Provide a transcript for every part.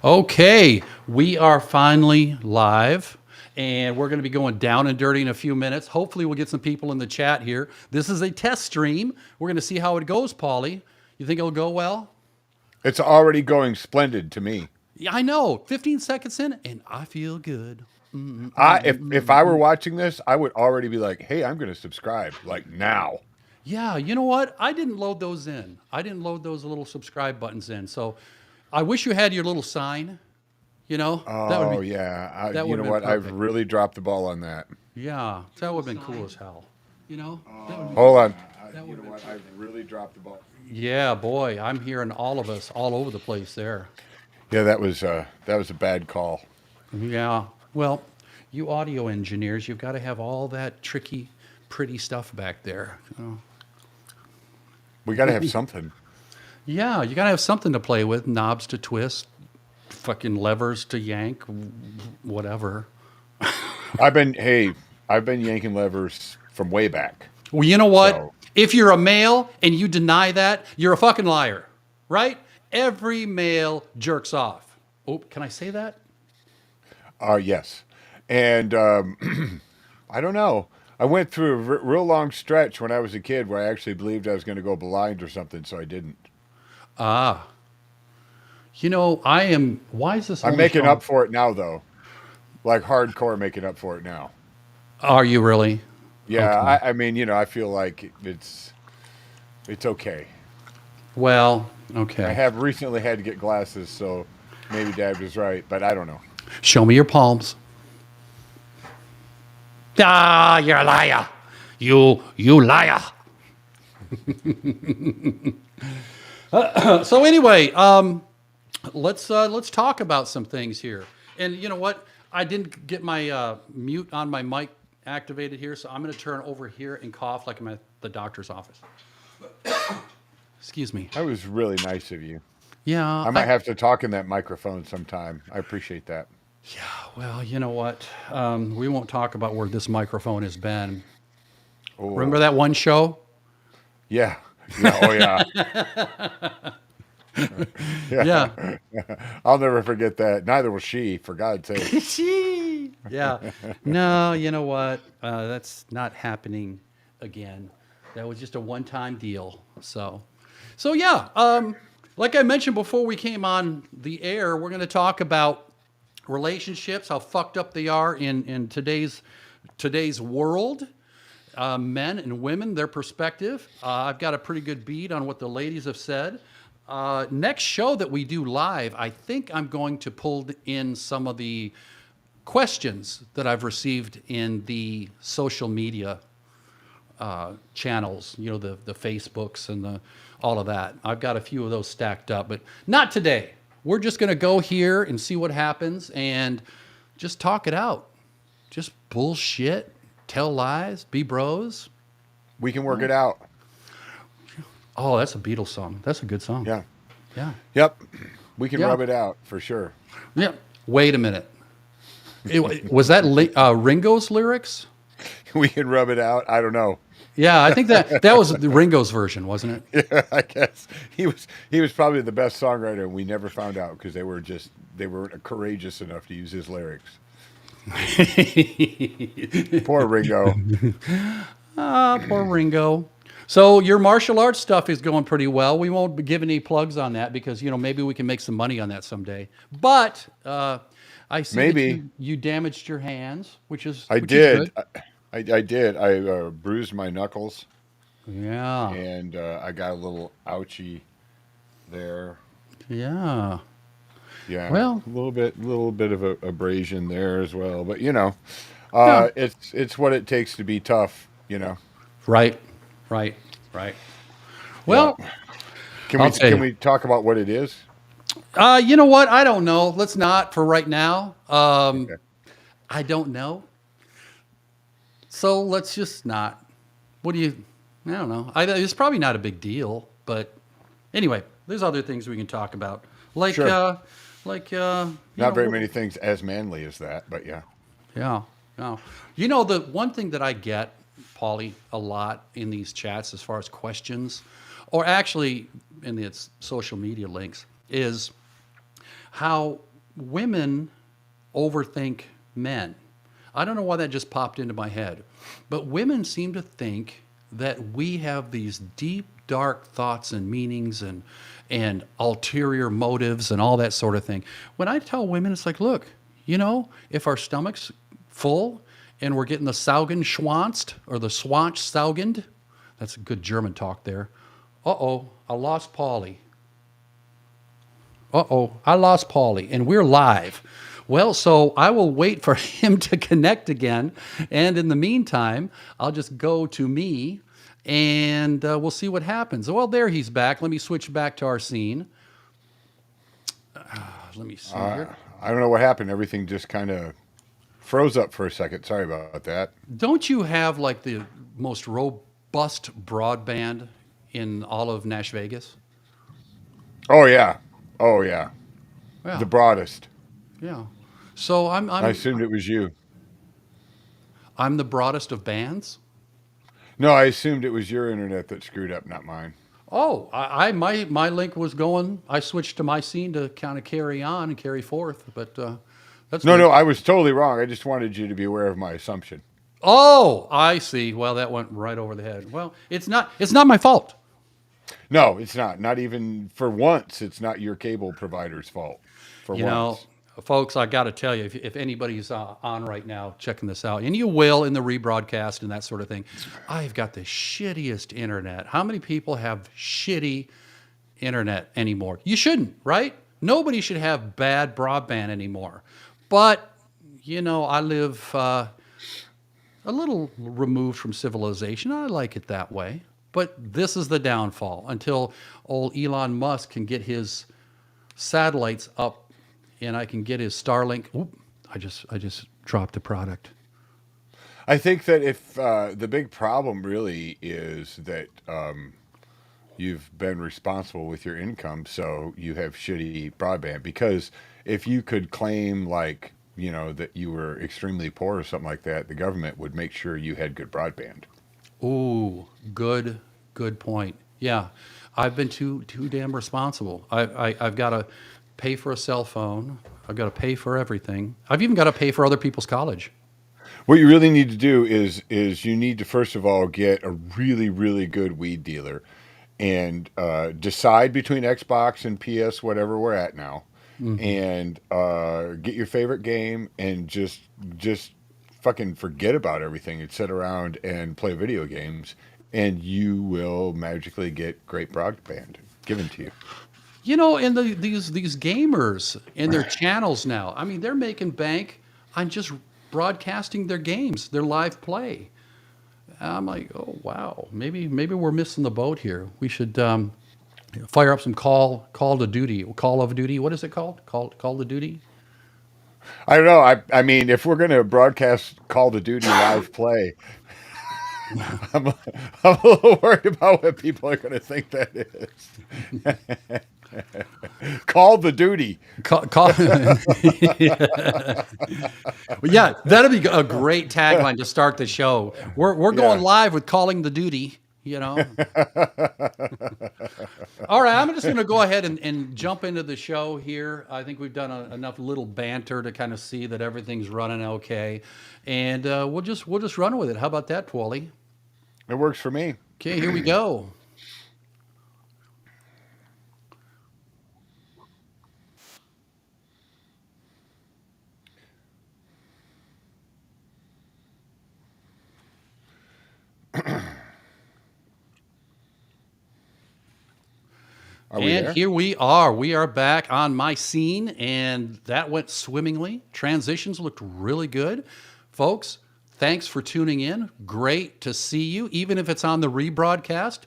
Okay, we are finally live, and we're going to be going down and dirty in a few minutes. Hopefully, we'll get some people in the chat here. This is a test stream. We're going to see how it goes, Paulie. You think it'll go well? It's already going splendid to me. Yeah, I know. 15 seconds in, and I feel good. If I were watching this, I would already be like, "Hey, I'm going to subscribe like now." Yeah, you know what? I didn't load those in. I didn't load those little subscribe buttons in. So I wish you had your little sign. You know, Oh yeah, that you would know have been what? I've perfect. really dropped the ball on that. Yeah, that would have been cool as hell. You know, that would be, Hold on. that You would know what? I've really dropped the ball. Yeah, boy, I'm hearing all of us all over the place there. Yeah, that was a bad call. Yeah. Well, you audio engineers, you've got to have all that tricky, pretty stuff back there. We got to have something. Yeah, you got to have something to play with, knobs to twist, fucking levers to yank, whatever. I've been yanking levers from way back. Well, you know what? So, If you're a male and you deny that, you're a fucking liar, right? Every male jerks off. Oh, can I say that? yes, and I don't know. I went through a real long stretch when I was a kid where I actually believed I was going to go blind or something, so I didn't. Ah, you know, I am. Why is this I'm only making showing? up for it now, though. Like hardcore making up for it now. Are you really? Yeah, Okay. I mean, I feel like it's okay. Well, I okay. have recently had to get glasses, so maybe Dad was right, but I don't know. Show me your palms. Ah, you're a liar. You liar. So anyway, let's talk about some things here. And you know what? I didn't get my mute on my mic activated here, so I'm going to turn over here and cough like I'm at the doctor's office. Excuse me. That was really nice of you. Yeah, I might have to talk in that microphone sometime. I appreciate that. well, you know what? We won't talk about where this microphone has been. Remember Oh, that one show? yeah. Yeah, oh yeah. Yeah. Yeah. I'll never forget that. Neither will she, for God's sake. Yeah. No, you know what? That's not happening again. That was just a one-time deal. So yeah. Like I mentioned before we came on the air, we're going to talk about relationships, how fucked up they are in today's world. Men and women, their perspective. I've got a pretty good beat on what the ladies have said. Next show that we do live, I think I'm going to pull in some of the questions that I've received in the social media channels, you know, the Facebooks and all of that. I've got a few of those stacked up, but not today. We're just going to go here and see what happens and just talk it out. Just bullshit, tell lies, be bros. We can work it out. Oh, that's a Beatles song. That's a good song. Yeah. Yeah. Yep. We can Yeah. rub it out for sure. Yeah. Wait a minute. Was that Ringo's lyrics? We can rub it out. I don't know. Yeah, I think that was the Ringo's version, wasn't Yeah, I guess he was probably the best songwriter, and we never found out because they weren't courageous enough to use his lyrics. it? Poor Ringo. Poor Ringo. So your martial arts stuff is going pretty well. We won't be giving any plugs on that because maybe we can make some money on that someday. But I see that Maybe you damaged your hands, which is I which is good. did. I did. I bruised my knuckles, Yeah, and I got a little ouchie there. yeah. Yeah, Well, little bit of a abrasion there as well. But yeah. it's what it takes to be tough. You know. Right, right, right. Yeah. Well, Can I'll we tell can you. we talk about what it is? You know what? I don't know. Let's not for right now. Okay. I don't know. So let's just not. What do you? I don't know. It's probably not a big deal, but anyway, there's other things we can talk about, like Sure. you Not very know, many things as manly as that, but yeah. yeah, yeah. You know, the one thing that I get, Paulie, a lot in these chats as far as questions, or actually in the social media links, is how women overthink men. I don't know why that just popped into my head, but women seem to think that we have these deep, dark thoughts and meanings and ulterior motives and all that sort of thing. When I tell women, it's like, look, if our stomach's full and we're getting the Saugen schwanzt or the Schwanz Saugend, that's a good German talk there. Uh-oh, I lost Paulie. Uh-oh, I lost Paulie, and we're live. Well, so I will wait for him to connect again, and in the meantime, I'll just go to me, and we'll see what happens. Well, there he's back. Let me switch back to our scene. Let me see here. I don't know what happened. Everything just kind of froze up for a second. Sorry about that. Don't you have like the most robust broadband in all of Nash Vegas? Oh yeah. Oh yeah. Yeah, The broadest. yeah. So I'm I I'm assumed it was you. I'm the broadest of bands. No, I assumed it was your internet that screwed up, not mine. Oh, my link was going. I switched to my scene to kind of carry on and carry forth, but that's No, good. no, I was totally wrong. I just wanted you to be aware of my assumption. Oh, I see. Well, that went right over the head. Well, it's not my fault. No, it's not. Not even for once. It's not your cable provider's fault. For You know, once. folks, I got to tell you, if anybody's on right now checking this out, and you will in the rebroadcast and that sort of thing, I've got the shittiest internet. How many people have shitty internet anymore? You shouldn't, right? Nobody should have bad broadband anymore. But, I live a little removed from civilization. I like it that way. But this is the downfall until old Elon Musk can get his satellites up and I can get his Starlink. Oop, I just dropped the product. I think that if the big problem really is that you've been responsible with your income, so you have shitty broadband. Because if you could claim, like, that you were extremely poor or something like that, the government would make sure you had good broadband. Ooh, good point. Yeah, I've been too damn responsible. I've got to pay for a cell phone. I've got to pay for everything. I've even got to pay for other people's college. What you really need to do is you need to first of all get a really really good weed dealer, and decide between Xbox and PS, whatever we're at now, Hmm. and get your favorite game and just fucking forget about everything and sit around and play video games, and you will magically get great broadband given to you. And these gamers and their channels now. I mean, they're making bank on just broadcasting their games, their live play. I'm like, oh wow, maybe we're missing the boat here. We should fire up some Call of Duty. What is it called? Call of Duty. I don't know. I mean, if we're gonna broadcast Call of Duty live play, I'm a, I'm a little worried about what people are gonna think that is. Call the duty. Call. Yeah, that'd be a great tagline to start the show. We're going Yeah. live with calling the duty. All right, I'm just going to go ahead and jump into the show here. I think we've done enough little banter to kind of see that everything's running okay, and we'll just run with it. How about that, Twally? It works for me. Okay, here we go. Are we And there? here we are. We are back on my scene, and that went swimmingly. Transitions looked really good. Folks, thanks for tuning in. Great to see you, even if it's on the rebroadcast.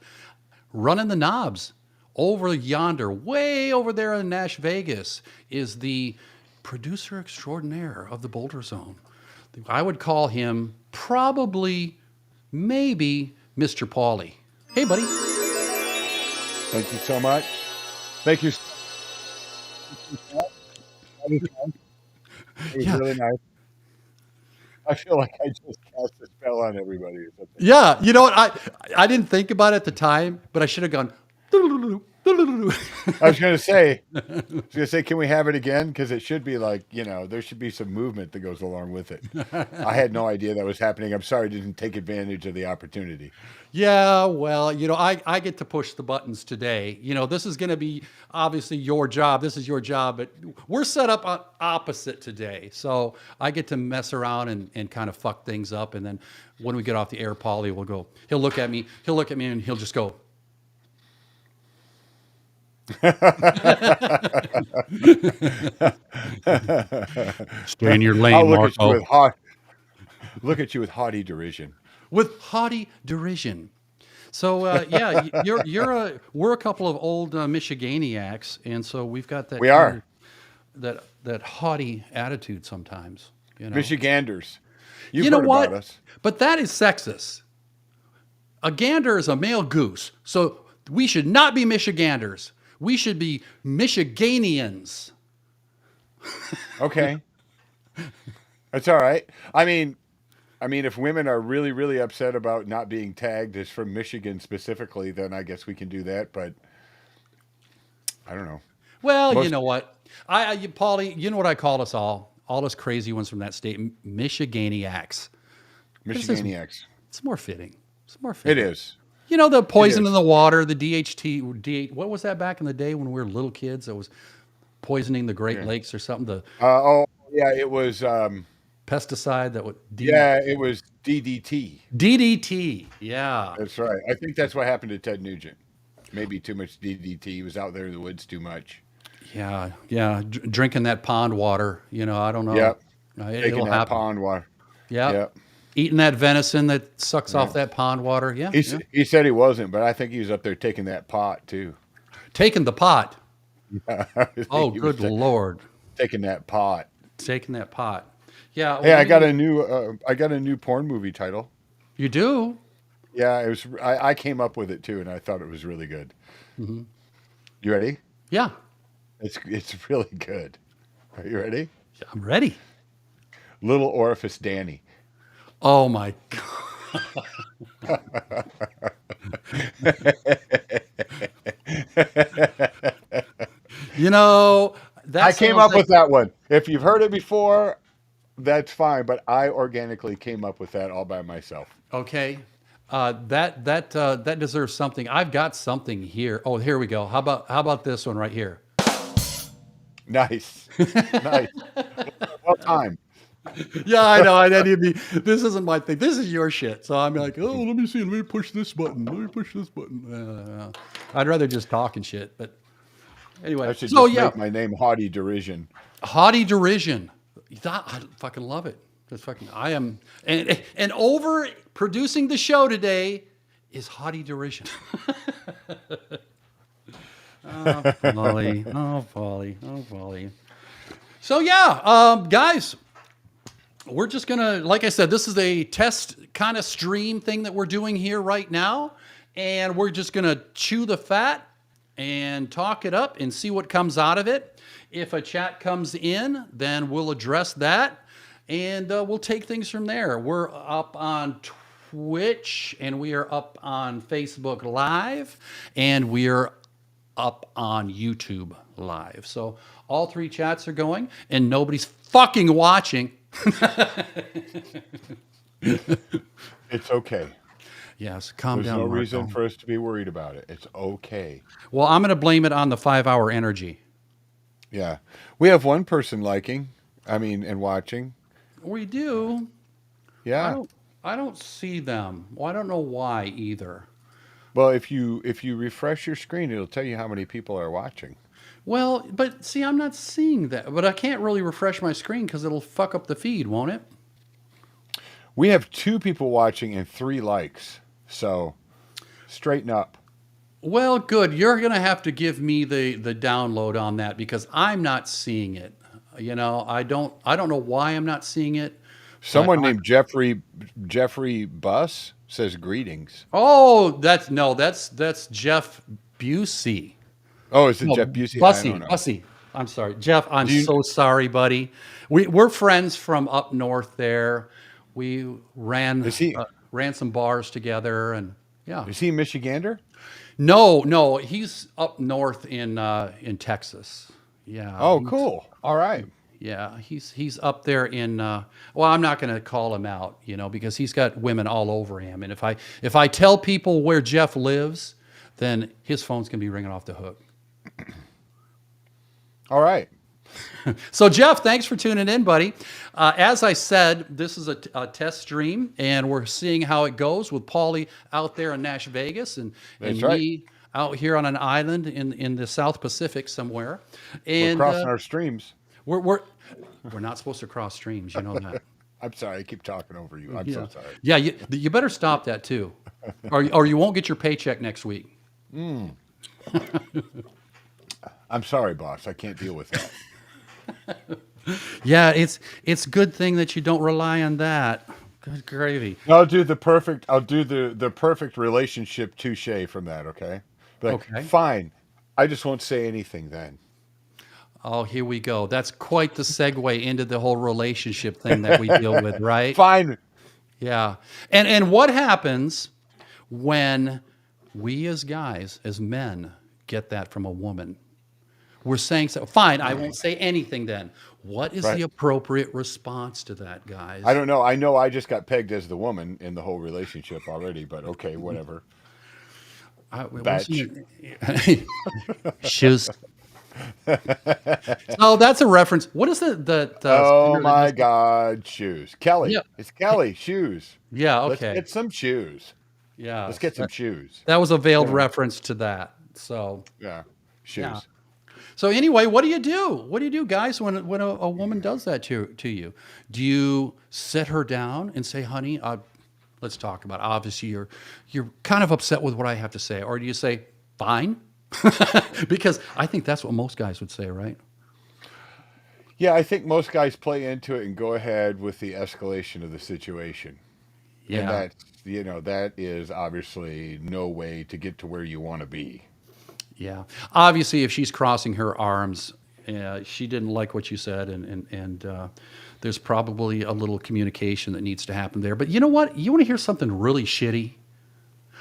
Running the knobs over yonder, way over there in Nash Vegas, is the producer extraordinaire of the Boulder Zone. I would call him probably, maybe, Mr. Paulie. Hey, buddy. Thank you so much. Thank you. It was Yeah, really nice. I feel like I just cast a spell on everybody or something. yeah. You know what? I didn't think about it at the time, but I should have gone. I was going to say, can we have it again? Because it should be like, there should be some movement that goes along with it. I had no idea that was happening. I'm sorry I didn't take advantage of the opportunity. Yeah, well, I get to push the buttons today. This is going to be obviously your job. This is your job, but we're set up on opposite today. So I get to mess around and kind of fuck things up. And then when we get off the air, Paulie will go, he'll look at me and he'll just go, stay in your I'll lane, Marco. look at you with haughty derision. With haughty derision. So yeah, we're a couple of old Michiganiacs, and so we've got that We are that haughty attitude sometimes. Michiganders. You've You know heard what? about us. But that is sexist. A gander is a male goose, so we should not be Michiganders. We should be Michiganians. Okay, that's all right. I mean, if women are really, really upset about not being tagged as from Michigan specifically, then I guess we can do that. But I don't know. Well, you Most know what? Paulie, you know what I call us all us crazy ones from that state, Michiganiacs. Michiganiacs. It's more fitting. It's more It fitting. is. The poison is. in the water, the DHT, what was that back in the day when we were little kids? That was poisoning the Great Yeah. Lakes or something. The Oh, yeah. It was. pesticide that would Yeah, it was DDT. DDT. Yeah. That's right. I think that's what happened to Ted Nugent. Maybe too much DDT. He was out there in the woods too much. Yeah. Yeah. Drinking that pond water. I don't know. Yep. It'll Taking that happen. pond water. Yeah. Yep. Eating that venison that sucks off that pond water. Yeah. Yeah. He said he wasn't, but I think he was up there taking that pot too. Taking the pot. I think Oh, he was good Lord. taking that pot. Taking that pot. Yeah. Hey, well, I got a new porn movie title. You do? Yeah, it was. I came up with it too, and I thought it was really good. Mm-hmm. You ready? Yeah. It's really good. Are you ready? I'm ready. Little Orifice Danny. Oh, my God. I came up with that one. If you've heard it before, that's fine. But I organically came up with that all by myself. Okay. That deserves something. I've got something here. Oh, here we go. How about this one right here? Nice, nice. Well timed. Yeah, I know. I didn't even. This isn't my thing. This is your shit. So I'm like, oh, let me see. Let me push this button. Let me push this button. I'd rather just talk and shit. But anyway, I should so just yeah, make my name Haughty Derision. haughty derision. I fucking love it. That's fucking. I am, and over producing the show today is haughty derision. Oh, Polly. Oh, Polly. Oh, Polly. So yeah, guys. We're just going to, like I said, this is a test kind of stream thing that we're doing here right now. And we're just going to chew the fat and talk it up and see what comes out of it. If a chat comes in, then we'll address that and we'll take things from there. We're up on Twitch and we are up on Facebook Live and we are up on YouTube Live. So all three chats are going and nobody's fucking watching. It's okay. Yes, calm There's down. no Marco. reason for us to be worried about it. It's okay. Well, I'm going to blame it on the 5-hour energy. Yeah. We have one person and watching. We do. Yeah. I don't see them. Well, I don't know why either. Well, if you refresh your screen, it'll tell you how many people are watching. Well, but see, I'm not seeing that. But I can't really refresh my screen because it'll fuck up the feed, won't it? We have 2 people watching and 3 likes. So straighten up. Well, good. You're going to have to give me the download on that because I'm not seeing it. I don't know why I'm not seeing it. Someone named Jeffrey Buss says greetings. Oh, that's Jeff Busey. Oh, is it No, Jeff Busey? I don't know. Bussy. I'm sorry, Jeff. I'm so sorry, buddy. We're friends from up north there. We ran some bars together, and yeah. Is he Michigander? No, no, he's up north in Texas. Yeah, Oh, cool. All right. yeah, he's up there in. Well, I'm not going to call him out, because he's got women all over him. And if I tell people where Jeff lives, then his phone's going to be ringing off the hook. All right. So, Jeff, thanks for tuning in, buddy. As I said, this is a test stream, and we're seeing how it goes with Paulie out there in Nash Vegas and That's right. me out here on an island in the South Pacific somewhere. We're And crossing our streams. we're not supposed to cross streams, you know that. I'm sorry. I keep talking over you. I'm so sorry. Yeah, you better stop that too, or you won't get your paycheck next week. I'm sorry, boss. I can't deal with that. Yeah, it's good thing that you don't rely on that. Good gravy. I'll do the perfect. I'll do the perfect relationship touche from that. Okay. Like, Okay. fine. I just won't say anything then. Oh, here we go. That's quite the segue into the whole relationship thing that we deal with, right? Fine. Yeah. And what happens when we as guys, as men, get that from a woman? We're saying, so fine, I won't say anything then. What is Right. the appropriate response to that, guys? I don't know. I know I just got pegged as the woman in the whole relationship already, but okay, whatever. Batch. Shoes. Oh, that's a reference. What is the Oh singer that my does- God, shoes. Kelly. Yeah. It's Kelly, shoes. Yeah, Let's okay. get some shoes. Yeah. Let's get some shoes. That was a veiled reference to that. So Yeah. Shoes. Yeah. So anyway, what do you do? What do you do, guys, when a woman does that to you? Do you sit her down and say, "Honey, let's talk about it. Obviously, you're kind of upset with what I have to say," or do you say, "Fine"? Because I think that's what most guys would say, right? Yeah, I think most guys play into it and go ahead with the escalation of the situation. And Yeah. that is obviously no way to get to where you want to be. Yeah. Obviously, if she's crossing her arms, she didn't like what you said, and there's probably a little communication that needs to happen there. But you know what? You want to hear something really shitty?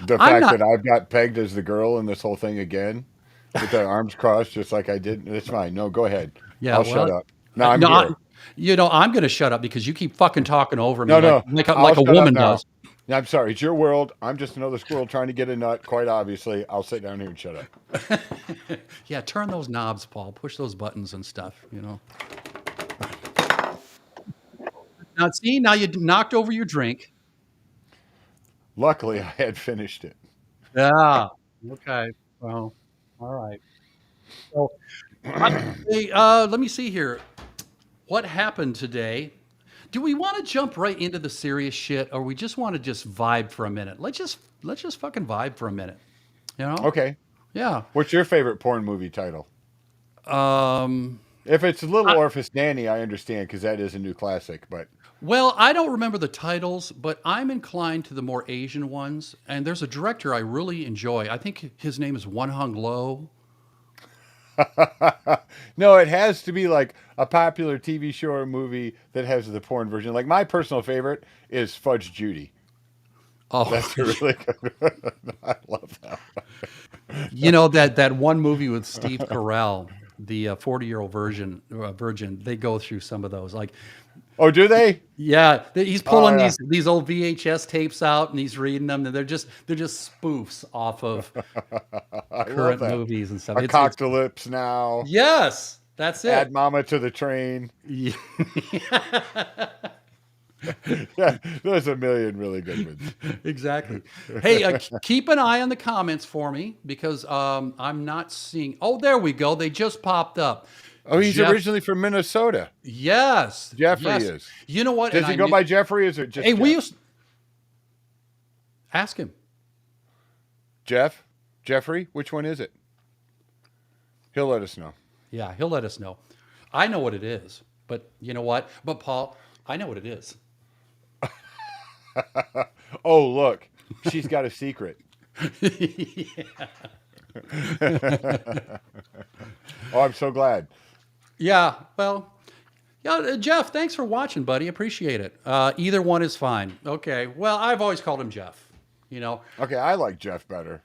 The I'm fact not. that I've got pegged as the girl in this whole thing again, with the arms crossed, just like I did, it's fine. No, go ahead. Yeah, I'll well, shut up. No, I'm no, here. I'm going to shut up because you keep fucking talking over me No, no, like I'll like a shut up woman now. does. Yeah, I'm sorry. It's your world. I'm just another squirrel trying to get a nut. Quite obviously, I'll sit down here and shut up. Yeah, turn those knobs, Paul. Push those buttons and stuff. Now, see, now you knocked over your drink. Luckily, I had finished it. Yeah. Okay. Well, all right. So, hey, let me see here. What happened today? Do we want to jump right into the serious shit, or we just want to just vibe for a minute? Let's just fucking vibe for a minute. You know? Okay. Yeah. What's your favorite porn movie title? Um. If it's Little Orifice Nanny, I understand because that is a new classic. But Well, I don't remember the titles, but I'm inclined to the more Asian ones. And there's a director I really enjoy. I think his name is One Hung Lo. no, it has to be like a popular TV show or movie that has the porn version. Like my personal favorite is Fudge Judy. Oh, That's a really good. I love that. that one movie with Steve Carell, the 40-year-old virgin. They go through some of those. Like, Oh, do they? yeah, he's pulling yeah. these old VHS tapes out and he's reading them, and they're just spoofs off of I current love that. movies and stuff. A cock to lips now. Yes, that's it. Add mama to the train. Yeah. Yeah, there's a million really good ones. Exactly. Hey, keep an eye on the comments for me because I'm not seeing. Oh, there we go. They just popped up. Oh, he's Jeff- originally from Minnesota. Yes, Jeffrey yes. is. You know what? Does And he I go knew- by Jeffrey? Or is it just Hey, Jeff? we used. Ask him. Jeffrey? Which one is it? He'll let us know. Yeah, he'll let us know. I know what it is, but you know what? But Paul, I know what it is. Oh, look, she's got a secret. Oh, I'm so glad. Yeah. Well. Yeah, Jeff. Thanks for watching, buddy. Appreciate it. Either one is fine. Okay. Well, I've always called him Jeff. Okay, I like Jeff better.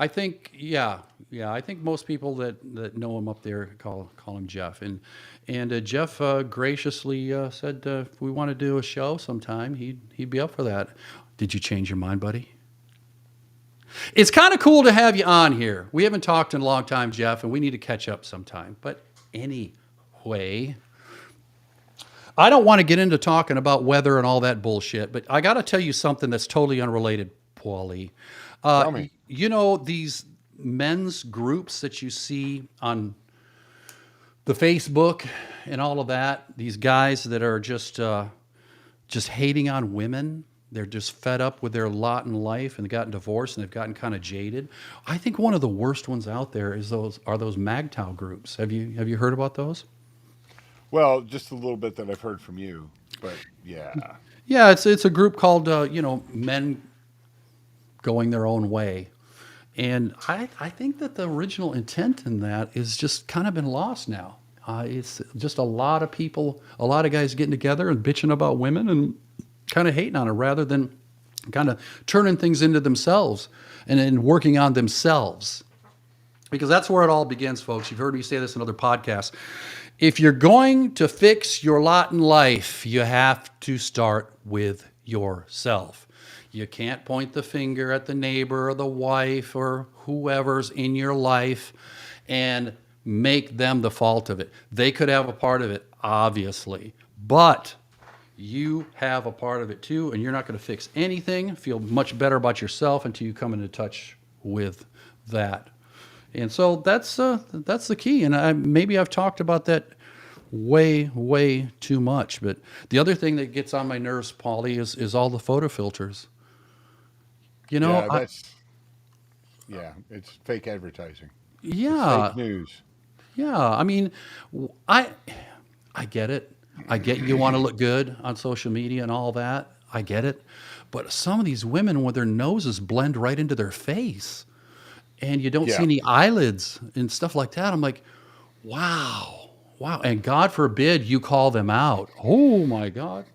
I think, yeah, yeah. I think most people that know him up there call him Jeff, and Jeff graciously said if we want to do a show sometime, he'd be up for that. Did you change your mind, buddy? It's kind of cool to have you on here. We haven't talked in a long time, Jeff, and we need to catch up sometime. But anyway, I don't want to get into talking about weather and all that bullshit, but I got to tell you something that's totally unrelated, Paulie. Tell me. You know, these men's groups that you see on the Facebook and all of that, these guys that are just hating on women. They're just fed up with their lot in life and they've gotten divorced and they've gotten kind of jaded. I think one of the worst ones out there is those MAGTOW groups. Have you heard about those? Well, just a little bit that I've heard from you, but yeah. Yeah, it's a group called Men Going Their Own Way. And I think that the original intent in that is just kind of been lost now. It's just a lot of people, a lot of guys getting together and bitching about women and kind of hating on her rather than kind of turning things into themselves and working on themselves. Because that's where it all begins, folks. You've heard me say this in other podcasts. If you're going to fix your lot in life, you have to start with yourself. You can't point the finger at the neighbor or the wife or whoever's in your life and make them the fault of it. They could have a part of it, obviously, but you have a part of it too, and you're not going to fix anything, feel much better about yourself until you come into touch with that. And so that's the key. And maybe I've talked about that way too much. But the other thing that gets on my nerves, Paulie, is all the photo filters. You know, It's fake advertising. yeah, It's fake news. yeah. I mean, I get it. I get you want to look good on social media and all that. I get it. But some of these women with their noses blend right into their face and you don't see Yeah. any eyelids and stuff like that. I'm like, wow, wow. And God forbid you call them out. Oh my God.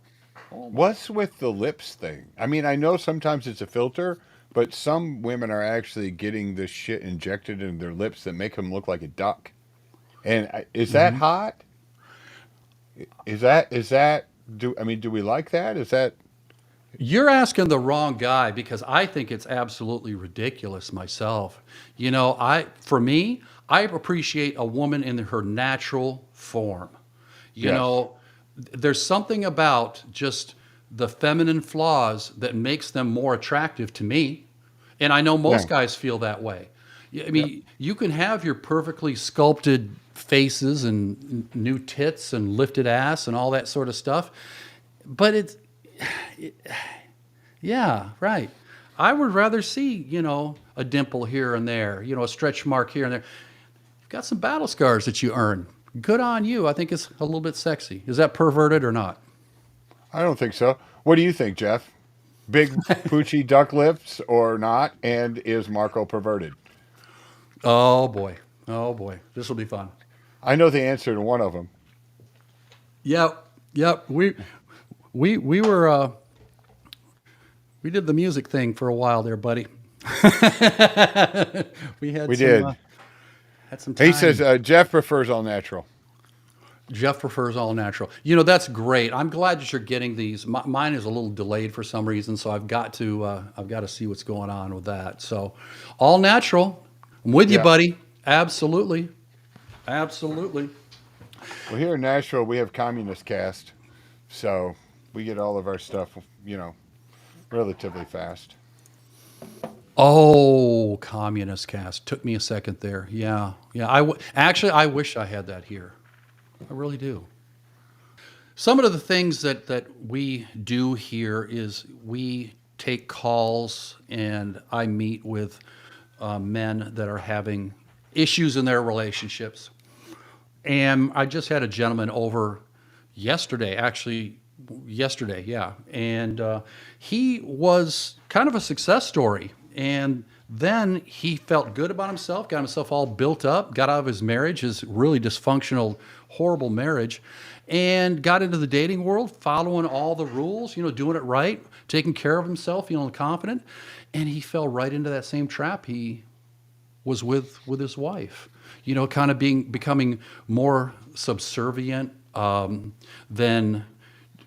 What's with the lips thing? I mean, I know sometimes it's a filter, but some women are actually getting this shit injected in their lips that make them look like a duck. And is that hot? Is that do we like that? Is that You're asking the wrong guy because I think it's absolutely ridiculous myself. You know, for me, I appreciate a woman in her natural form. You yes. know, there's something about just the feminine flaws that makes them more attractive to me. And I know Yeah. most guys feel that way. I mean, you can have your perfectly sculpted faces and new tits and lifted ass and all that sort of stuff, but yeah, right. I would rather see, a dimple here and there, a stretch mark here and there. You've got some battle scars that you earn. Good on you. I think it's a little bit sexy. Is that perverted or not? I don't think so. What do you think, Jeff? Big poochy duck lips or not? And is Marco perverted? Oh boy. Oh boy. This will be fun. I know the answer to one of them. Yep. Yep. We were we did the music thing for a while there, buddy. we had We some did. had some time. He says Jeff prefers all natural. Jeff prefers all natural. That's great. I'm glad that you're getting these. Mine is a little delayed for some reason, so I've got to see what's going on with that. So, all natural. I'm with you, Yeah. buddy. Absolutely, absolutely. Well, here in Nashville, we have Communist Cast, so we get all of our stuff, relatively fast. Oh, Communist Cast. Took me a second there. Yeah, yeah. Actually, I wish I had that here. I really do. Some of the things that we do here is we take calls and I meet with men that are having issues in their relationships. And I just had a gentleman over yesterday, yeah. And he was kind of a success story. And then he felt good about himself, got himself all built up, got out of his marriage, his really dysfunctional, horrible marriage, and got into the dating world, following all the rules, doing it right, taking care of himself, feeling confident. And he fell right into that same trap he was with his wife. You know, kind of becoming more subservient than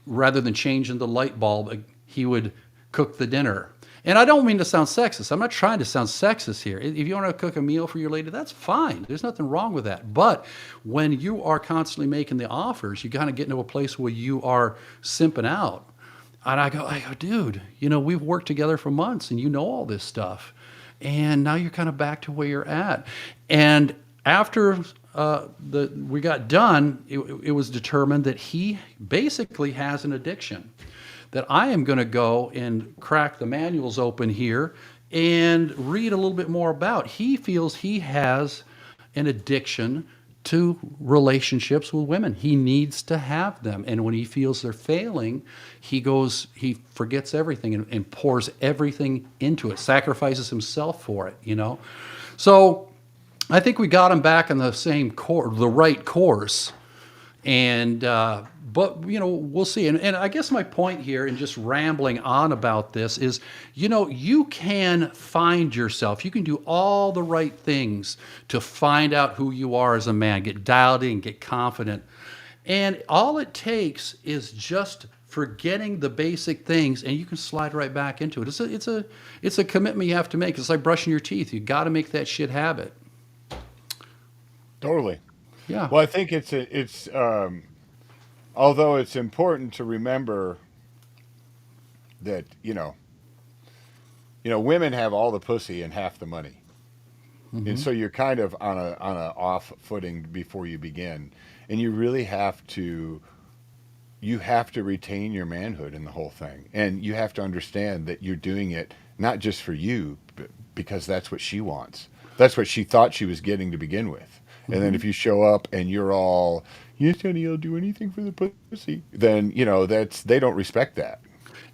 rather than changing the light bulb, he would cook the dinner. And I don't mean to sound sexist. I'm not trying to sound sexist here. If you want to cook a meal for your lady, that's fine. There's nothing wrong with that. But when you are constantly making the offers, you kind of get into a place where you are simping out. And I go, dude, you know, we've worked together for months and you know all this stuff. And now you're kind of back to where you're at. And after we got done, it was determined that he basically has an addiction that I am going to go and crack the manuals open here and read a little bit more about. He feels he has an addiction to relationships with women. He needs to have them. And when he feels they're failing, he forgets everything and pours everything into it, sacrifices himself for it, you know? So I think we got him back in the same course, the right course. And, but, you know, we'll see. And I guess my point here in just rambling on about this is, you know, you can find yourself. You can do all the right things to find out who you are as a man, get dialed in, get confident. And all it takes is just forgetting the basic things and you can slide right back into it. It's a commitment you have to make. It's like brushing your teeth. You got to make that shit habit. Totally. Yeah. Well, I think it's although it's important to remember that women have all the pussy and half the money, and so you're kind of on a off footing before you begin, and you have to retain your manhood in the whole thing, and you have to understand that you're doing it not just for you, but because that's what she wants. That's what she thought she was getting to begin with. And then if you show up and you're all, yes, honey, I'll do anything for the pussy, then, they don't respect that.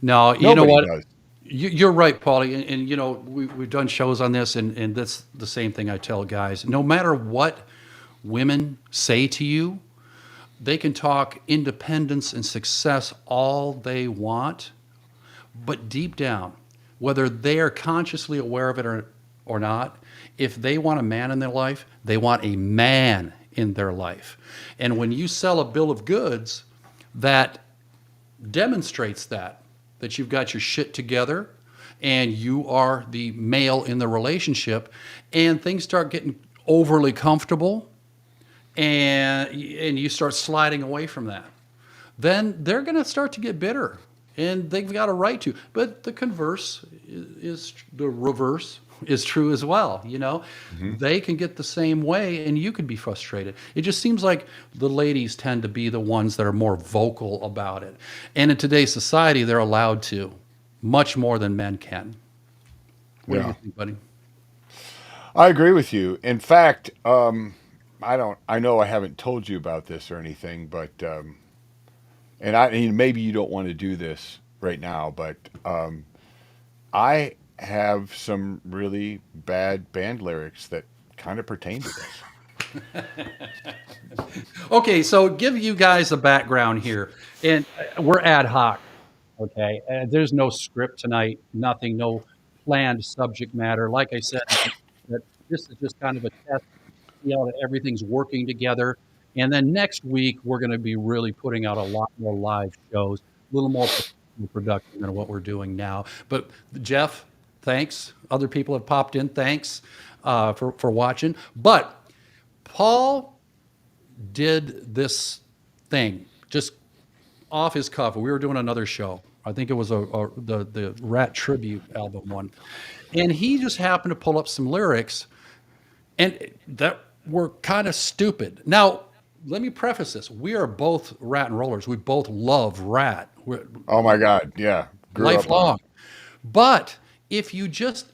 No, you know Nobody what? does. You're right, Paulie. And you know, we've done shows on this, and that's the same thing I tell guys. No matter what women say to you, they can talk independence and success all they want, but deep down, whether they are consciously aware of it or not, if they want a man in their life, they want a man in their life. And when you sell a bill of goods that demonstrates that you've got your shit together and you are the male in the relationship and things start getting overly comfortable and you start sliding away from that, then they're going to start to get bitter and they've got a right to. But the converse is the reverse is true as well. You know, they can get the same way and you could be frustrated. It just seems like the ladies tend to be the ones that are more vocal about it. And in today's society, they're allowed to much more than men can. What do you think, buddy? I agree with you. In fact, I know I haven't told you about this or anything, but, and maybe you don't want to do this right now, but, I have some really bad band lyrics that kind of pertain to this. Okay, so give you guys a background here. And we're ad hoc, okay? There's no script tonight, nothing, no planned subject matter. Like I said, that this is just kind of a test, see how everything's working together. And then next week, we're going to be really putting out a lot more live shows, a little more production than what we're doing now. But Jeff, thanks. Other people have popped in. Thanks for watching. But Paul did this thing just off his cuff. We were doing another show. I think it was the Rat Tribute album one. And he just happened to pull up some lyrics and that were kind of stupid. Now, let me preface this. We are both Rat and Rollers. We both love Rat. Oh my God. Yeah. Grew up on Lifelong. it. But if you just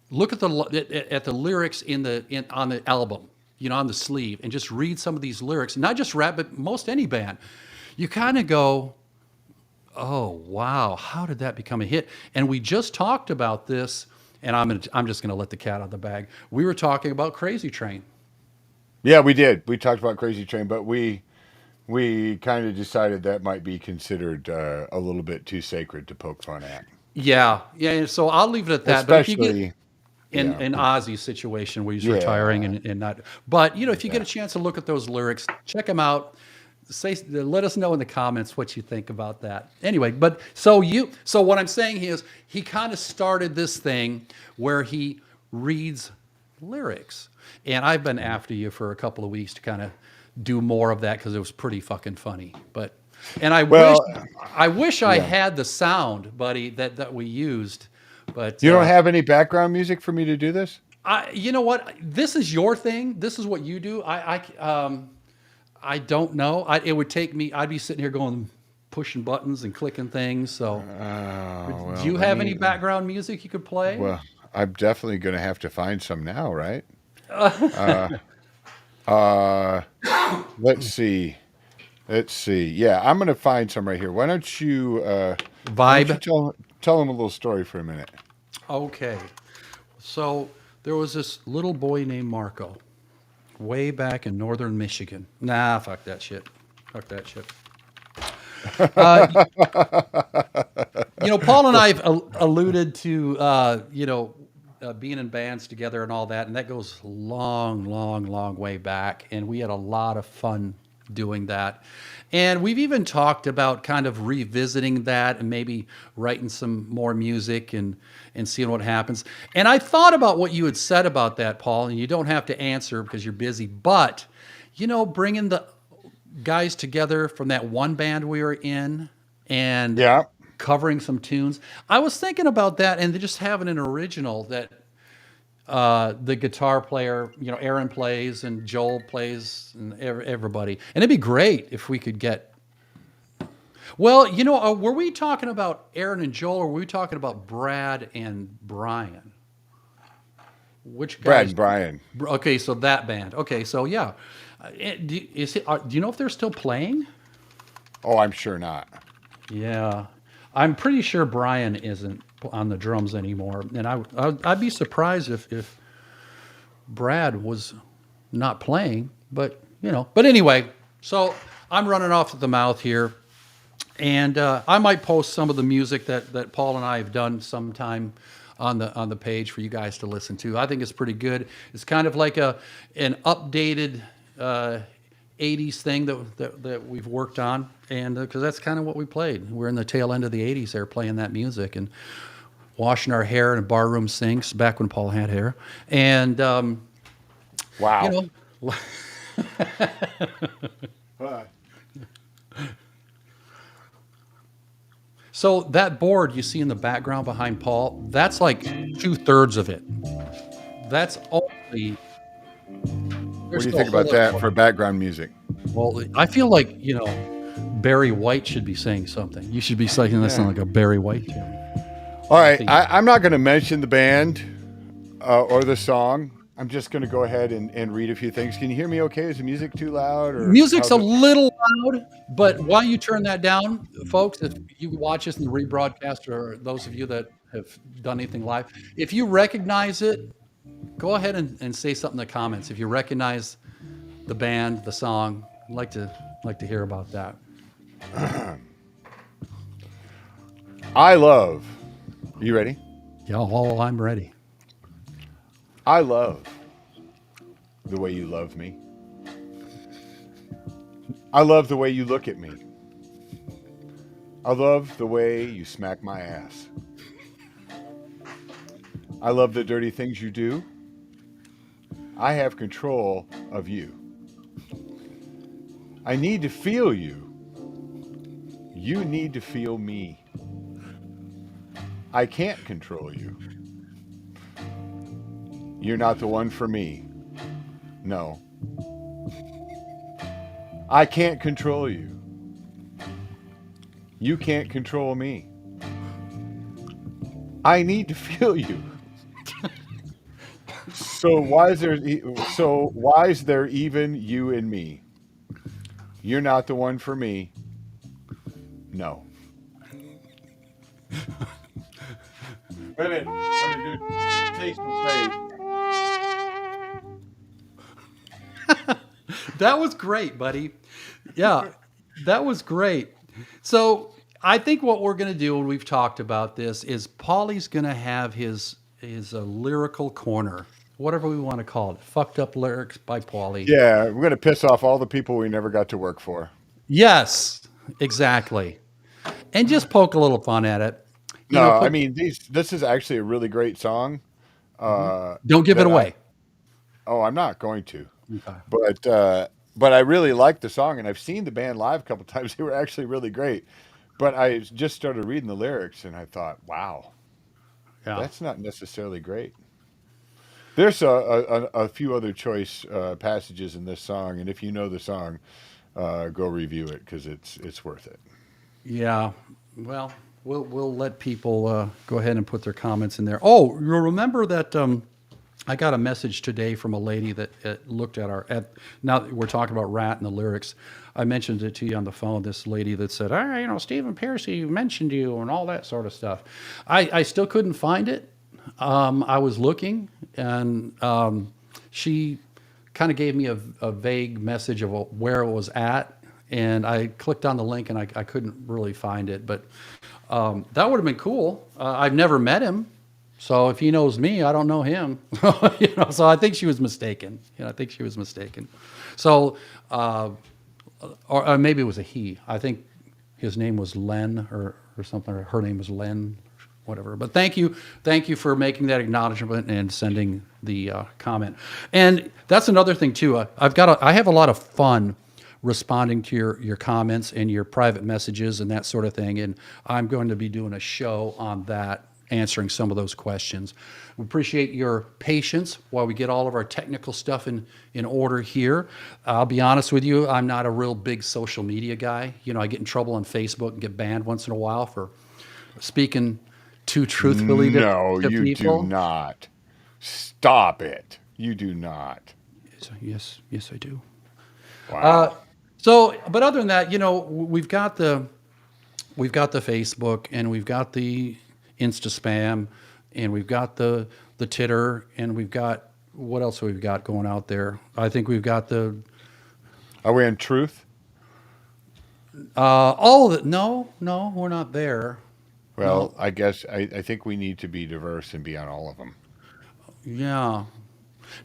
look at the lyrics on the album, you know, on the sleeve, and just read some of these lyrics, not just Rat, but most any band, you kind of go, oh wow, how did that become a hit? And we just talked about this, and I'm just gonna let the cat out of the bag. We were talking about Crazy Train. Yeah, we did. We talked about Crazy Train, but we kind of decided that might be considered a little bit too sacred to poke fun at. Yeah, yeah. So I'll leave it at that. But if you get Especially, Yeah. in Ozzy's situation where he's retiring Yeah. and not. But if you get Yeah. a chance to look at those lyrics, check them out. Let us know in the comments what you think about that. Anyway, but so what I'm saying is he kind of started this thing where he reads lyrics, and I've been after you for a couple of weeks to kind of do more of that because it was pretty fucking funny. And Well, I wish I yeah. had the sound, buddy, that we used, but You don't have any background music for me to do this? you know what? This is your thing. This is what you do. I don't know. It would take me. I'd be sitting here going, pushing buttons and clicking things. So, Oh, do well, you let have any me. background music you could play? Well, I'm definitely going to have to find some now, right? Uh, uh, let's see. Let's see. Yeah, I'm going to find some right here. Why don't you Vibe. tell them a little story for a minute? Okay. So there was this little boy named Marco, way back in northern Michigan. Nah, fuck that shit. Fuck that shit. Uh, Paul and I have alluded to, being in bands together and all that, and that goes long, long, long way back. And we had a lot of fun doing that. And we've even talked about kind of revisiting that and maybe writing some more music and seeing what happens. And I thought about what you had said about that, Paul, and you don't have to answer because you're busy, but, bringing the guys together from that one band we were in and Yeah. covering some tunes. I was thinking about that and just having an original that the guitar player, Aaron plays and Joel plays and everybody. And it'd be great if we could get. Well, were we talking about Aaron and Joel, or were we talking about Brad and Brian? Which Brad guys? and Brian. Okay, so that band. Okay, so yeah. Do you know if they're still playing? Oh, I'm sure not. Yeah, I'm pretty sure Brian isn't on the drums anymore, and I'd be surprised if Brad was not playing. But but anyway, so I'm running off at the mouth here, and I might post some of the music that Paul and I have done sometime on the page for you guys to listen to. I think it's pretty good. It's kind of like an updated 80s thing that we've worked on, and because that's kind of what we played. We're in the tail end of the 80s there playing that music and washing our hair in barroom sinks back when Paul had hair. And Wow. you know so that board you see in the background behind Paul, that's like 2/3 of it. That's only What there's do you still a think whole about lot that more. for background music? Well, I feel like, Barry White should be saying something. You should be saying that sound like a Barry White tune. All right, think- I'm not going to mention the band or the song. I'm just going to go ahead and read a few things. Can you hear me okay? Is the music too loud? Or Music's how's a it? little loud, but while you turn that down, folks, if you watch this in the rebroadcast, or those of you that have done anything live, if you recognize it, go ahead and say something in the comments. If you recognize the band, the song, I'd like to hear about that. I love. Are you ready? Yeah, oh, I'm ready. I love the way you love me. I love the way you look at me. I love the way you smack my ass. I love the dirty things you do. I have control of you. I need to feel you. You need to feel me. I can't control you. You're not the one for me. No. I can't control you. You can't control me. I need to feel you. So why is there even you and me? You're not the one for me. No. Wait a minute. Let me do taste my face. That was great, buddy. Yeah, that was great. So I think what we're going to do, and we've talked about this, is Paulie's going to have is a lyrical corner, whatever we want to call it. Fucked up lyrics by Paulie. Yeah, we're gonna piss off all the people we never got to work for. Yes, exactly. And just poke a little fun at it. You know, No, I put mean this is actually a really great song. don't give it That I away. Oh, I'm not going to, Okay. but uh, but I really like the song, and I've seen the band live a couple times. They were actually really great. But I just started reading the lyrics, and I thought, wow, Yeah. that's not necessarily great. There's a few other choice passages in this song, and if you know the song, go review it because it's worth it. Yeah. Well, we'll let people go ahead and put their comments in there. Oh, you remember that I got a message today from a lady that looked at now that we're talking about Rat and the lyrics. I mentioned it to you on the phone. This lady that said, Stephen Piercy mentioned you and all that sort of stuff. I still couldn't find it. I was looking, and she kind of gave me a vague message of where it was at, and I clicked on the link, and I couldn't really find it. But that would have been cool. I've never met him, so if he knows me, I don't know him. So I think she was mistaken. I think she was mistaken. So, or maybe it was a he. I think his name was Len or something. Or her name was Len, whatever. But thank you for making that acknowledgement and sending the comment. And that's another thing too. I have a lot of fun responding to your comments and your private messages and that sort of thing. And I'm going to be doing a show on that, answering some of those questions. We appreciate your patience while we get all of our technical stuff in order here. I'll be honest with you, I'm not a real big social media guy. I get in trouble on Facebook and get banned once in a while for speaking too truthfully No, to you do people. not. Stop it. You do not. Yes, I do. Wow. So, but other than that, we've got the Facebook, and we've got the Insta spam, and we've got the titter, and we've got what else we've got going out there. I think we've got the Are we in truth? all of it. No, we're not there. No, Well, I guess I think we need to be diverse and be on all of them. yeah.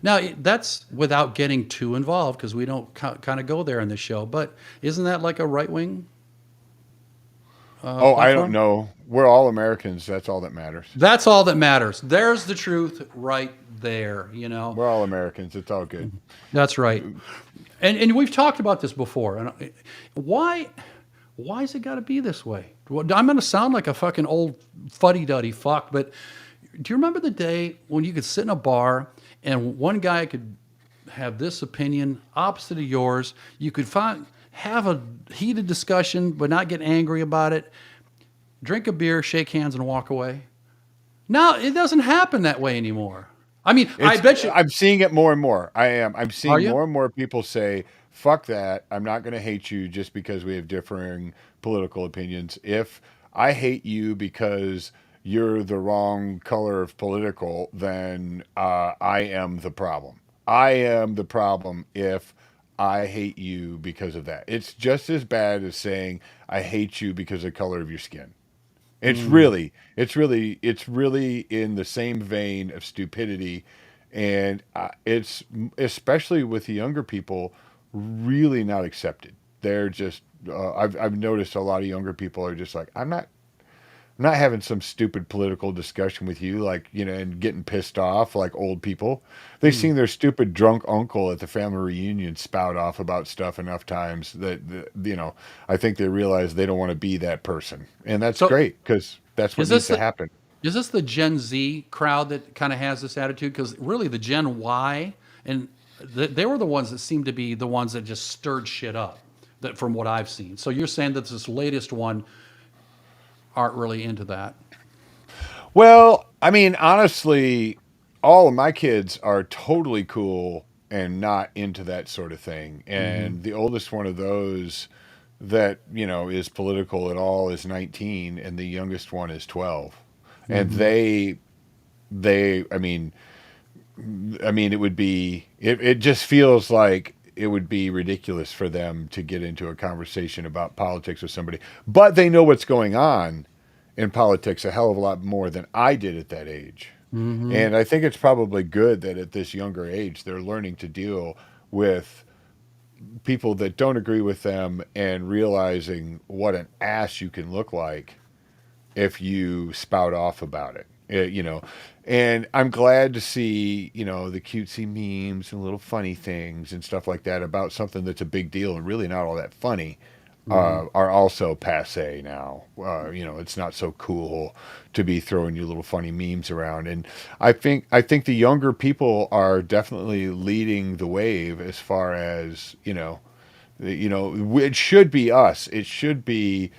Now that's without getting too involved because we don't kind of go there in the show. But isn't that like a right wing Oh, I don't platform? know. We're all Americans. That's all that matters. That's all that matters. There's the truth right there. We're all Americans. It's all good. That's right. And we've talked about this before. And why's it got to be this way? Well, I'm going to sound like a fucking old fuddy-duddy fuck, but do you remember the day when you could sit in a bar and one guy could have this opinion opposite of yours? You could have a heated discussion, but not get angry about it. Drink a beer, shake hands, and walk away. No, it doesn't happen that way anymore. I mean, I It's bet you. I'm seeing it more and more. I am. I'm Are seeing you? more and more people say, "Fuck that. I'm not going to hate you just because we have differing political opinions. If I hate you because you're the wrong color of political, then I am the problem. I am the problem if I hate you because of that. It's just as bad as saying I hate you because of the color of your skin. It's really in the same vein of stupidity, and it's especially with the younger people, really not accepted. They're just I've noticed a lot of younger people are just like I'm not having some stupid political discussion with you, like, and getting pissed off like old people. They've Hmm. seen their stupid drunk uncle at the family reunion spout off about stuff enough times that I think they realize they don't want to be that person. And that's So great because that's what is needs this to the happen. is this the Gen Z crowd that kind of has this attitude? Because really, the Gen Y and they were the ones that seemed to be the ones that just stirred shit up. That from what I've seen. So you're saying that this latest one aren't really into that. Well, I mean, honestly, all of my kids are totally cool and not into that sort of thing. Hmm. And the oldest one of those that, is political at all is 19 and the youngest one is 12. And Hmm. I mean it just feels like it would be ridiculous for them to get into a conversation about politics with somebody, but they know what's going on in politics a hell of a lot more than I did at that age. Mm-hmm. And I think it's probably good that at this younger age they're learning to deal with people that don't agree with them and realizing what an ass you can look like if you spout off about it. You know, and I'm glad to see, you know, the cutesy memes and little funny things and stuff like that about something that's a big deal and really not all that funny Mm-hmm. are also passe now. You know, it's not so cool to be throwing you little funny memes around. And I think the younger people are definitely leading the wave as far as, it should be us. It should be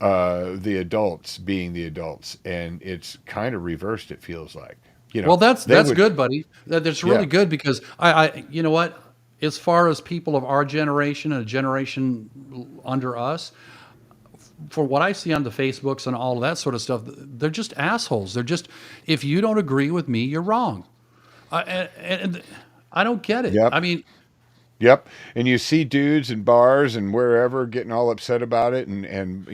the adults being the adults, and it's kind of reversed. It feels like, Well, that's they that's would, good, buddy. That's yeah, really good because you know what? As far as people of our generation and a generation under us, for what I see on the Facebooks and all of that sort of stuff, they're just assholes. They're just, if you don't agree with me, you're wrong. And I don't get it. yep, I mean, yep. And you see dudes in bars and wherever getting all upset about it and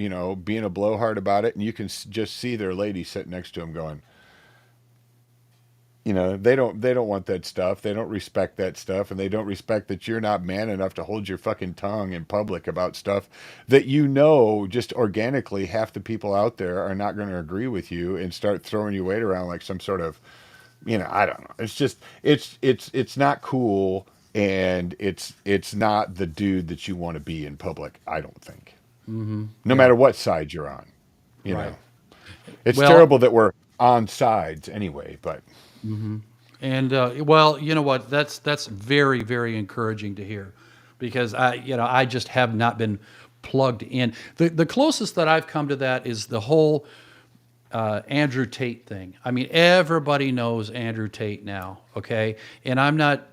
being a blowhard about it, and you can just see their lady sitting next to him going, they don't want that stuff. They don't respect that stuff, and they don't respect that you're not man enough to hold your fucking tongue in public about stuff that just organically half the people out there are not going to agree with you and start throwing your weight around like some sort of, I don't know. It's just it's not cool, and it's not the dude that you want to be in public, I don't think. No yeah, matter what side you're on, you right. know. It's Well, terrible that we're on sides anyway, but and well, you know what? That's very very encouraging to hear, because I just have not been plugged in. The closest that I've come to that is the whole Andrew Tate thing. I mean, everybody knows Andrew Tate now, okay? And I'm not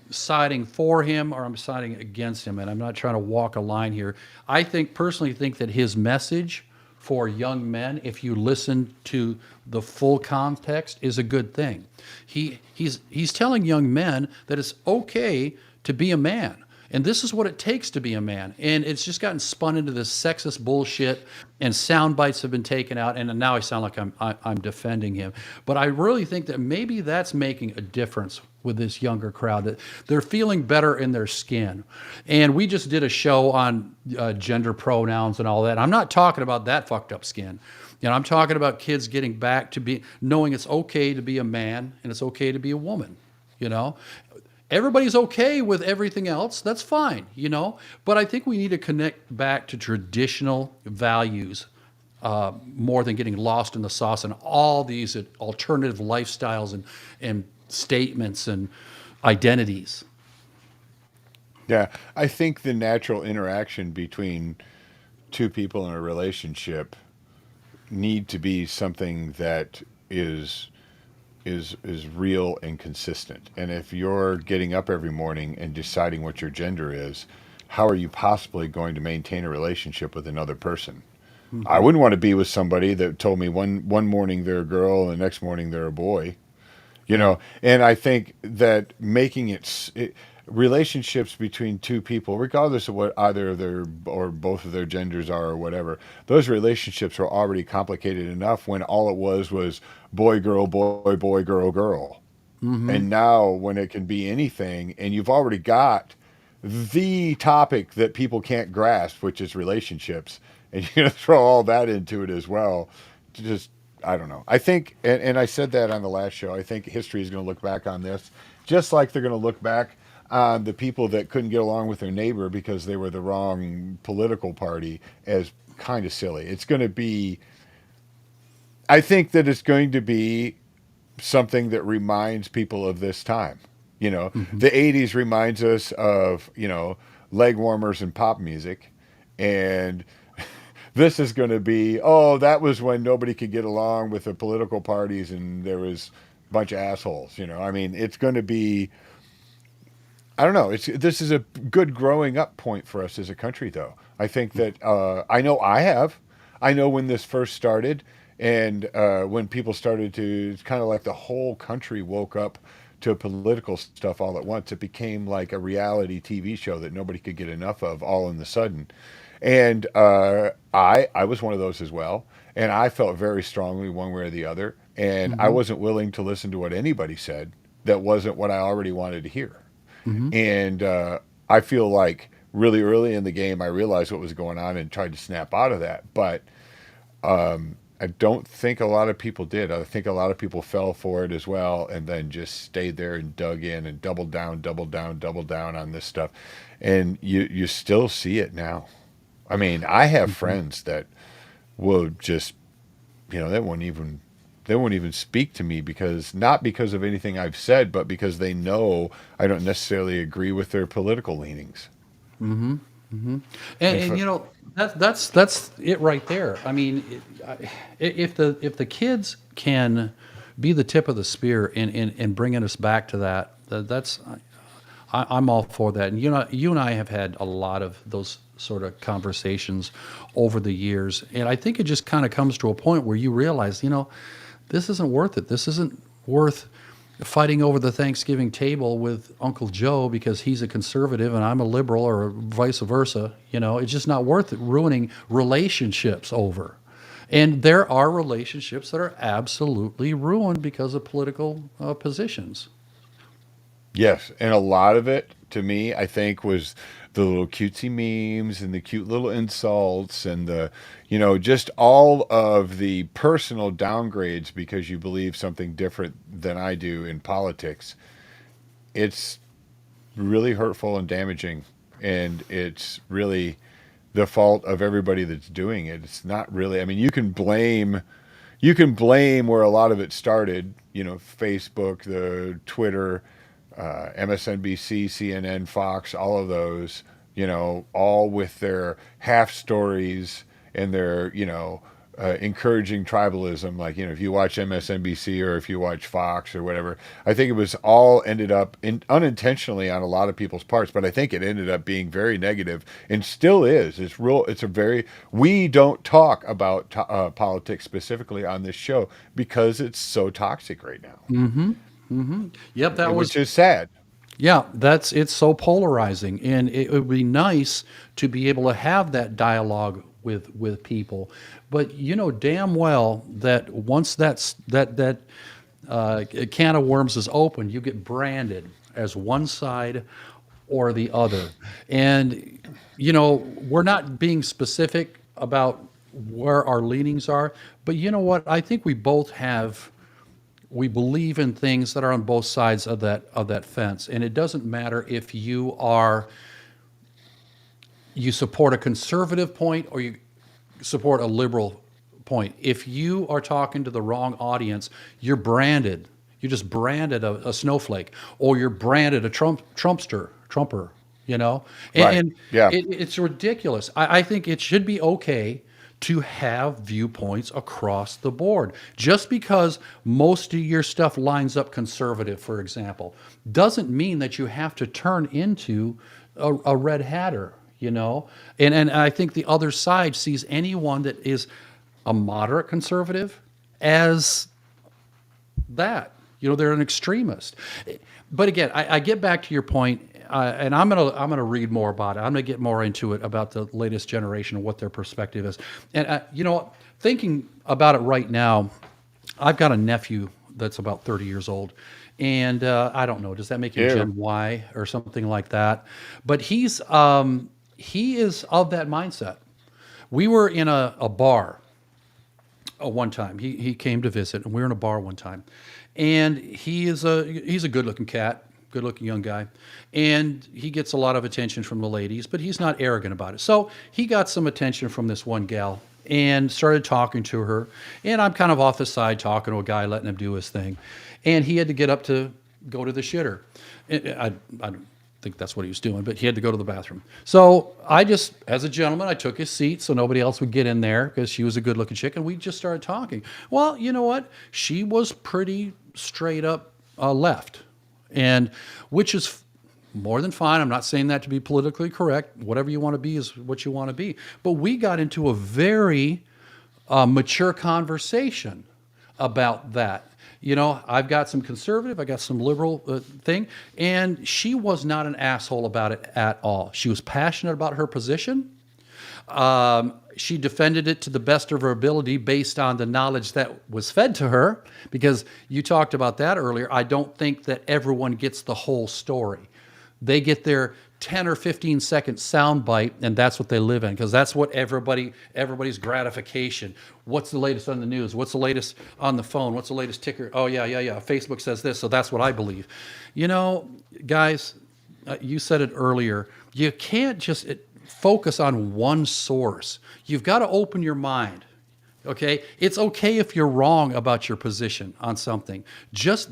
siding for him or I'm siding against him, and I'm not trying to walk a line here. I personally think that his message for young men, if you listen to the full context, is a good thing. He's telling young men that it's okay to be a man. And this is what it takes to be a man. And it's just gotten spun into this sexist bullshit, and sound bites have been taken out. And now I sound like I'm defending him. But I really think that maybe that's making a difference with this younger crowd, that they're feeling better in their skin. And we just did a show on gender pronouns and all that. I'm not talking about that fucked up skin. I'm talking about kids getting back to knowing it's okay to be a man and it's okay to be a woman. You know, everybody's okay with everything else. That's fine, But I think we need to connect back to traditional values more than getting lost in the sauce and all these alternative lifestyles and statements and identities. yeah, I think the natural interaction between two people in a relationship need to be something that is real and consistent. And if you're getting up every morning and deciding what your gender is, how are you possibly going to maintain a relationship with another person? I Hmm. wouldn't want to be with somebody that told me one morning they're a girl and the next morning they're a boy. Yeah. And I think that relationships between two people, regardless of what either of their or both of their genders are or whatever, those relationships are already complicated enough when all it was boy girl boy boy girl girl. Hmm. And now when it can be anything, and you've already got the topic that people can't grasp, which is relationships, and you're going to throw all that into it as well. Just, I don't know. I think, and I said that on the last show, I think history is going to look back on this just like they're going to look back on the people that couldn't get along with their neighbor because they were the wrong political party as kind of silly. It's going to be, I think that it's going to be something that reminds people of this time. Hmm. The 80s reminds us of, leg warmers and pop music. And this is going to be, oh, that was when nobody could get along with the political parties and there was a bunch of assholes. I mean, it's going to be, I don't know. This is a good growing up point for us as a country, though. I think that I know I have. I know when this first started, and when people started to, it's kind of like the whole country woke up to political stuff all at once. It became like a reality TV show that nobody could get enough of all in the sudden. And I was one of those as well, and I felt very strongly one way or the other. and I Mm-hmm. wasn't willing to listen to what anybody said that wasn't what I already wanted to hear. Mm-hmm. And I feel like really early in the game, I realized what was going on and tried to snap out of that. But I don't think a lot of people did. I think a lot of people fell for it as well, and then just stayed there and dug in and doubled down, doubled down, doubled down on this stuff. And you still see it now. I mean, I have Mm-hmm. friends that will just, they won't even speak to me, because not because of anything I've said, but because they know I don't necessarily agree with their political leanings. Mm-hmm. Mm-hmm. And And for, you know that's it right there. I mean, if the kids can be the tip of the spear in bringing us back to that, that's I'm all for that. And you and I have had a lot of those sort of conversations over the years, and I think it just kind of comes to a point where you realize, this isn't worth it. This isn't worth fighting over the Thanksgiving table with Uncle Joe because he's a conservative and I'm a liberal, or vice versa. It's just not worth it ruining relationships over. And there are relationships that are absolutely ruined because of political positions. yes, and a lot of it, to me, I think, was the little cutesy memes and the cute little insults and just all of the personal downgrades because you believe something different than I do in politics. It's really hurtful and damaging, and it's really the fault of everybody that's doing it. It's not really. I mean, you can blame where a lot of it started. Facebook, the Twitter, MSNBC, CNN, Fox, all of those. All with their half stories and their encouraging tribalism. Like, if you watch MSNBC or if you watch Fox or whatever, I think it was all ended up unintentionally on a lot of people's parts, but I think it ended up being very negative and still is. It's real. We don't talk about politics specifically on this show because it's so toxic right now, Mm-hmm. Mm-hmm. Yep, that which was. is sad. Yeah, it's so polarizing, and it would be nice to be able to have that dialogue with people. But you know damn well that once that can of worms is open, you get branded as one side or the other. And we're not being specific about where our leanings are, but you know what? I think we believe in things that are on both sides of that fence, and it doesn't matter if you support a conservative point or you support a liberal point. If you are talking to the wrong audience, you're branded. You just branded a snowflake, or you're branded a Trumper. And, Right. and Yeah. it's ridiculous. I think it should be okay to have viewpoints across the board. Just because most of your stuff lines up conservative, for example, doesn't mean that you have to turn into a red hatter, And I think the other side sees anyone that is a moderate conservative as that. They're an extremist. But again, I get back to your point, and I'm gonna read more about it. I'm gonna get more into it about the latest generation and what their perspective is. And thinking about it right now, I've got a nephew that's about 30 years old, and I don't know, does that make him Ew. Gen Y or something like that? But he is of that mindset. We were in a bar one time. He came to visit, and we were in a bar one time, and he's a good looking cat, good looking young guy, and he gets a lot of attention from the ladies, but he's not arrogant about it. So he got some attention from this one gal and started talking to her, and I'm kind of off the side talking to a guy, letting him do his thing, and he had to get up to go to the shitter. I don't think that's what he was doing, but he had to go to the bathroom. So I just, as a gentleman, I took his seat so nobody else would get in there because she was a good looking chick, and we just started talking. Well, you know what? She was pretty straight up left, and which is more than fine. I'm not saying that to be politically correct. Whatever you want to be is what you want to be. But we got into a very mature conversation about that. I've got some conservative, I got some liberal thing, and she was not an asshole about it at all. She was passionate about her position, She defended it to the best of her ability based on the knowledge that was fed to her, because you talked about that earlier. I don't think that everyone gets the whole story. They get their 10 or 15-second sound bite, and that's what they live in, because that's what everybody's gratification. What's the latest on the news? What's the latest on the phone? What's the latest ticker? Oh, yeah. Facebook says this, so that's what I believe. You know, guys, you said it earlier. You can't just focus on one source. You've got to open your mind. Okay? It's okay if you're wrong about your position on something. Just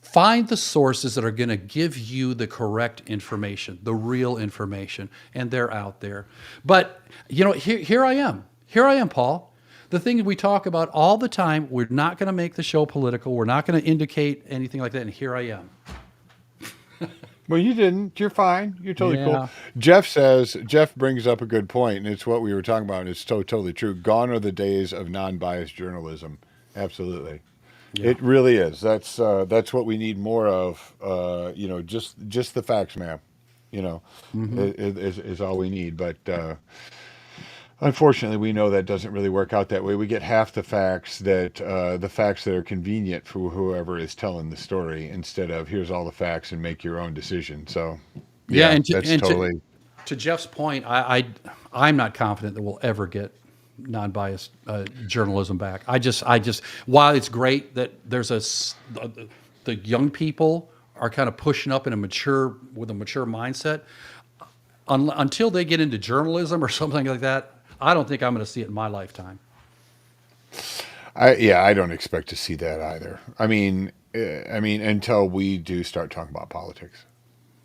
find the sources that are going to give you the correct information, the real information, and they're out there. But, you know, here I am. Here I am, Paul. The thing we talk about all the time, we're not going to make the show political. We're not going to indicate anything like that, and here I am. Well, you didn't. You're fine. You're totally Yeah. cool. Jeff brings up a good point, and it's what we were talking about, and it's totally true. Gone are the days of non-biased journalism. Absolutely. Yeah. It really is. That's what we need more of. You know, just the facts, ma'am. You know, is all we need. But unfortunately, we know that doesn't really work out that way. We get half the facts that are convenient for whoever is telling the story, instead of here's all the facts and make your own decision. So, Yeah, yeah, and that's totally. to Jeff's point, I'm not confident that we'll ever get non-biased journalism back. I just while it's great that the young people are kind of pushing up with a mature mindset, until they get into journalism or something like that, I don't think I'm going to see it in my lifetime. I don't expect to see that either. I mean, until we do start talking about politics,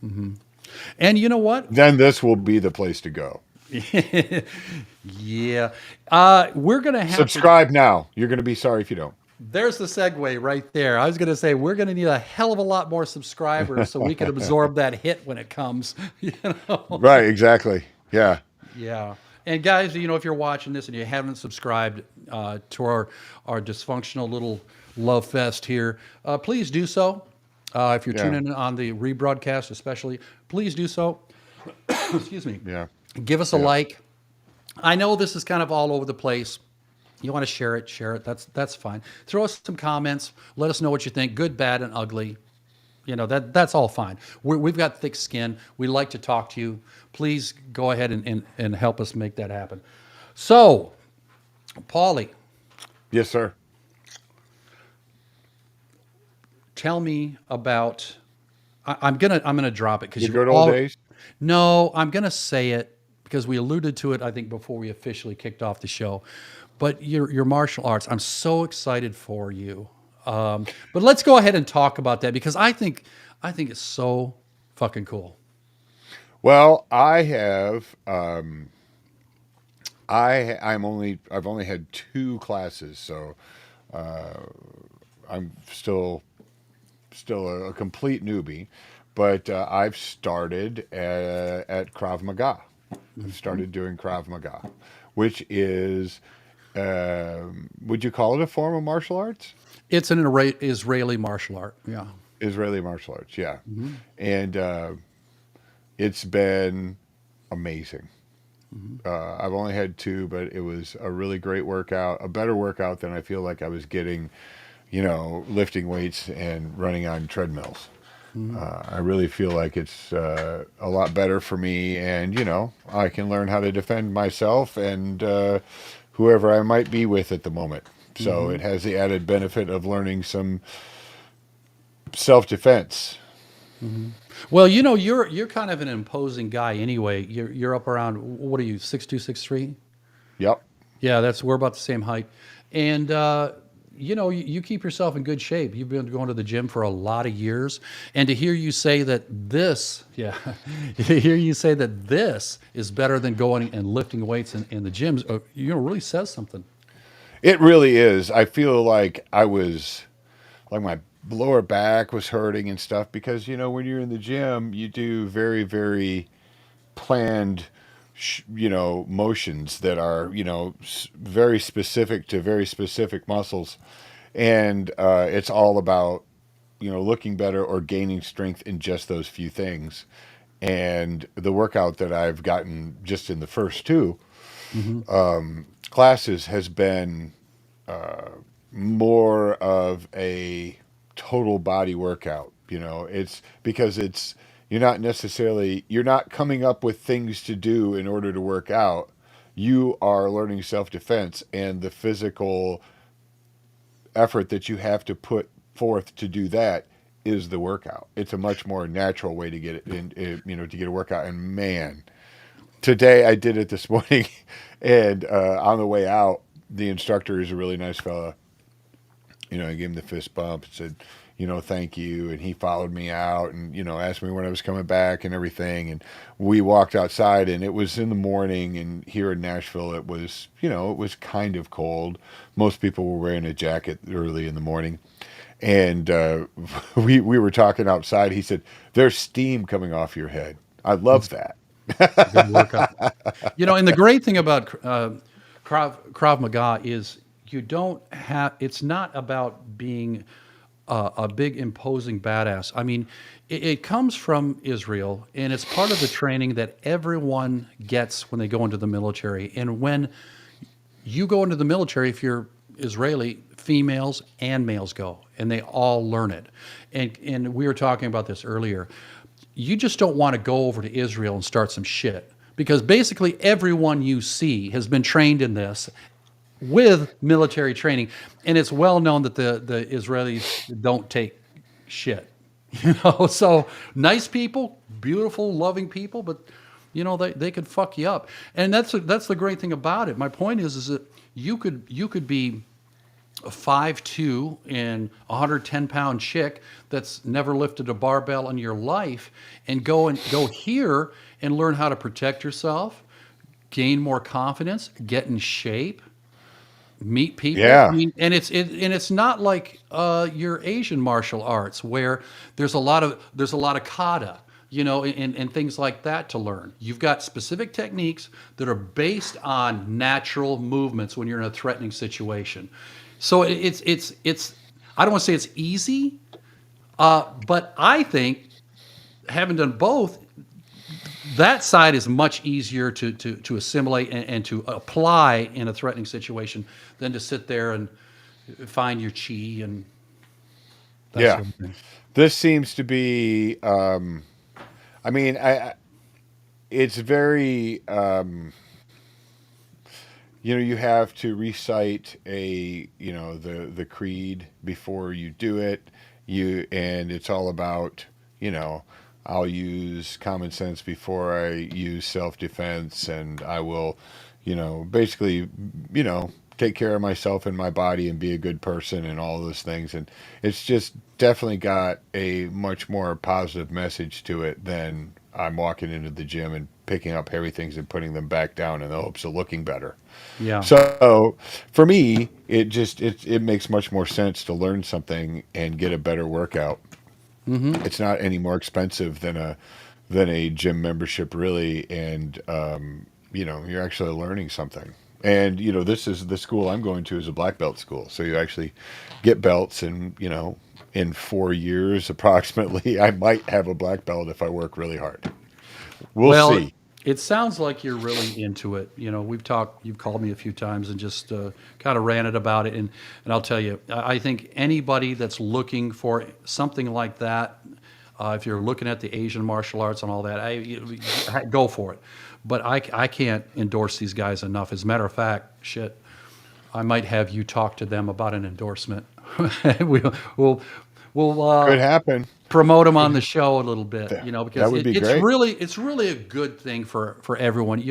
And you know what? then this will be the place to go. Yeah, we're going to have to. Subscribe now. You're going to be sorry if you don't. There's the segue right there. I was going to say we're going to need a hell of a lot more subscribers so we can absorb that hit when it comes. You know? Right, exactly. Yeah. Yeah. And guys, you know, if you're watching this and you haven't subscribed to our dysfunctional little love fest here, please do so. If you're Yeah. tuning in on the rebroadcast, especially, please do so. Excuse me. Yeah. Give us a Yeah. like. I know this is kind of all over the place. You want to share it, share it. That's fine. Throw us some comments. Let us know what you think, good, bad, and ugly. You know, that's all fine. We've got thick skin. We like to talk to you. Please go ahead and help us make that happen. So, Paulie, Yes, sir. tell me about. I'm gonna drop it because The good old days. No, I'm gonna say it because we alluded to it, I think, before we officially kicked off the show. But your martial arts, I'm so excited for you. But let's go ahead and talk about that because I think it's so fucking cool. Well, I have. I've only had 2 classes, so I'm still a complete newbie. But I've started at Krav Maga. I've started doing Krav Maga, which is, would you call it a form of martial arts? It's an Israeli martial art. Yeah. Israeli martial arts, yeah. And it's been amazing. I've only had 2, but it was a really great workout, a better workout than I feel like I was getting, you know, lifting weights and running on treadmills. I really feel like it's a lot better for me, and you know, I can learn how to defend myself and whoever I might be with at the moment. So it has the added benefit of learning some self-defense. Well, you know, you're kind of an imposing guy anyway. You're up around, what are you, 6'2", 6'3"? Yep. Yeah, we're about the same height. And you know, you keep yourself in good shape. You've been going to the gym for a lot of years, and to hear you say that to hear you say that this is better than going and lifting weights in the gyms, you know, really says something. It really is. I feel like my lower back was hurting and stuff because, you know, when you're in the gym, you do very, very planned, you know, motions that are, you know, very specific to very specific muscles. And it's all about, you know, looking better or gaining strength in just those few things. And the workout that I've gotten just in the first two Hmm. classes has been more of a total body workout. It's because you're not coming up with things to do in order to work out. You are learning self defense and the physical effort that you have to put forth to do that is the workout. It's a much more natural way to get it to get a workout. And man, today I did it this morning, and on the way out, the instructor is a really nice fella. I gave him the fist bump and said, thank you. And he followed me out and, asked me when I was coming back and everything. And we walked outside and it was in the morning. And here in Nashville, it was kind of cold. Most people were wearing a jacket early in the morning. And we were talking outside. He said, there's steam coming off your head. I love That's that. a good workout. And the great thing about Krav Maga is you don't have. It's not about being a big imposing badass. I mean, it comes from Israel, and it's part of the training that everyone gets when they go into the military. And when you go into the military, if you're Israeli, females and males go, and they all learn it. And we were talking about this earlier. You just don't want to go over to Israel and start some shit because basically everyone you see has been trained in this with military training, and it's well known that the Israelis don't take shit. So nice people, beautiful, loving people, but they could fuck you up, and that's the great thing about it. My point is that you could be a 5'2" and 110-pound chick that's never lifted a barbell in your life, and go here and learn how to protect yourself, gain more confidence, get in shape, meet people. I Yeah. mean, and it's not like your Asian martial arts where there's a lot of kata, and things like that to learn. You've got specific techniques that are based on natural movements when you're in a threatening situation. So it's I don't want to say it's easy, but I think having done both, that side is much easier to assimilate and to apply in a threatening situation than to sit there and find your chi and that Yeah. sort of thing. This seems to be, I mean, it's very, you have to recite the creed before you do it. And it's all about, you know, I'll use common sense before I use self defense, and I will, basically, take care of myself and my body and be a good person and all those things. And it's just definitely got a much more positive message to it than I'm walking into the gym and picking up heavy things and putting them back down in the hopes of looking better. Yeah. So for me, it makes much more sense to learn something and get a better workout. Hmm. It's not any more expensive than a gym membership really, and you're actually learning something. And this is the school I'm going to is a black belt school, so you actually get belts, and in 4 years approximately, I might have a black belt if I work really hard. We'll Well, see. it sounds like you're really into it. We've talked, you've called me a few times and just kind of ranted about it. And I'll tell you, I think anybody that's looking for something like that, if you're looking at the Asian martial arts and all that, go for it. But I can't endorse these guys enough. As a matter of fact, shit, I might have you talk to them about an endorsement. we'll, we'll, we'll Could happen. promote them on the show a little bit, That because would be it's great. really a good thing for everyone.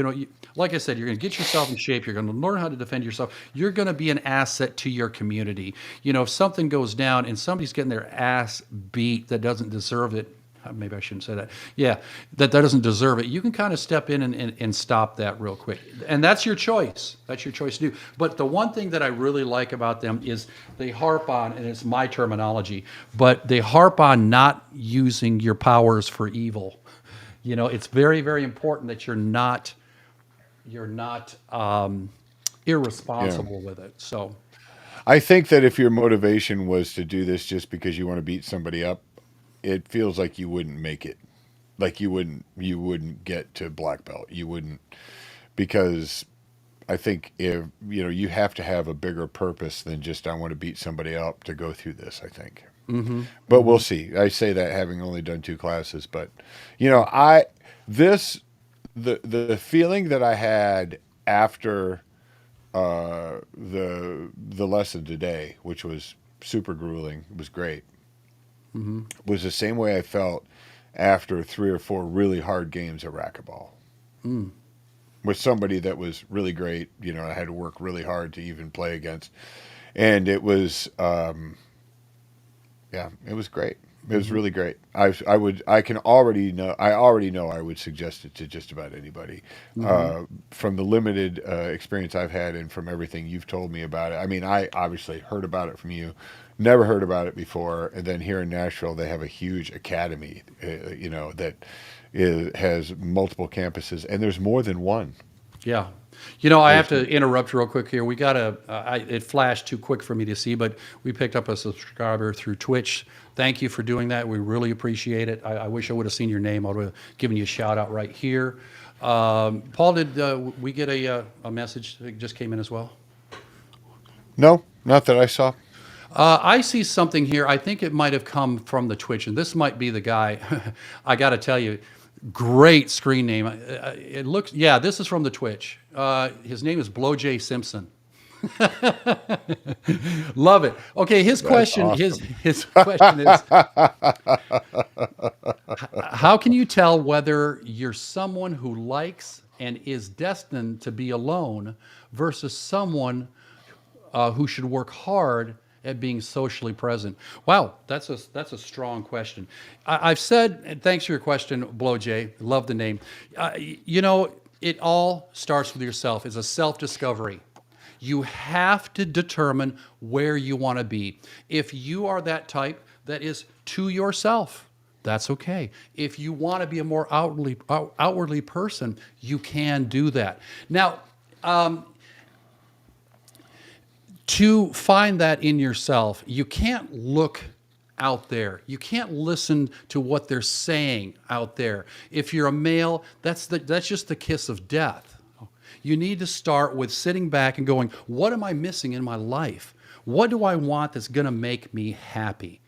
Like I said, you're going to get yourself in shape. You're going to learn how to defend yourself. You're going to be an asset to your community. If something goes down and somebody's getting their ass beat that doesn't deserve it, maybe I shouldn't say that. Yeah, that doesn't deserve it. You can kind of step in and stop that real quick. And that's your choice. That's your choice to do. But the one thing that I really like about them is they harp on, and it's my terminology, but they harp on not using your powers for evil. It's very, very important that you're not Yeah. irresponsible with it. So, I think that if your motivation was to do this just because you want to beat somebody up, it feels like you wouldn't make it. Like you wouldn't get to black belt. You wouldn't, because I think if you have to have a bigger purpose than just I want to beat somebody up to go through this. I think, Mm-hmm. but we'll Mm-hmm. see. I say that having only done 2 classes, but I this the feeling that I had after the lesson today, which was super grueling, was great, Mm-hmm. was the same way I felt after 3 or 4 really hard games of racquetball Mm. with somebody that was really great. I had to work really hard to even play against, and it was yeah, it was great. It was Mm-hmm. really great. I already know I would suggest it to just about anybody. Mm-hmm. From the limited experience I've had and from everything you've told me about it. I mean, I obviously heard about it from you, never heard about it before, and then here in Nashville they have a huge academy, that has multiple campuses, and there's more than one. Yeah. I have There's to interrupt real quick here. We got it flashed too quick for me to see, but we picked up a subscriber through Twitch. Thank you for doing that. We really appreciate it. I wish I would have seen your name. I would have given you a shout out right here. Paul, did we get a message that just came in as well? No, not that I saw. I see something here. I think it might have come from the Twitch, and this might be the guy. I got to tell you, great screen name. It looks, yeah, this is from the Twitch. His name is Blow J Simpson. Love it. Okay, his That's question, awesome. his question is, how can you tell whether you're someone who likes and is destined to be alone versus someone who should work hard at being socially present? Wow, that's a strong question. I've said, and thanks for your question, Blow J. Love the name. It all starts with yourself. It's a self-discovery. You have to determine where you want to be. If you are that type that is to yourself, that's okay. If you want to be a more outwardly person, you can do that. Now, to find that in yourself, you can't look out there. You can't listen to what they're saying out there. If you're a male, that's just the kiss of death. You need to start with sitting back and going, what am I missing in my life? What do I want that's going to make me happy?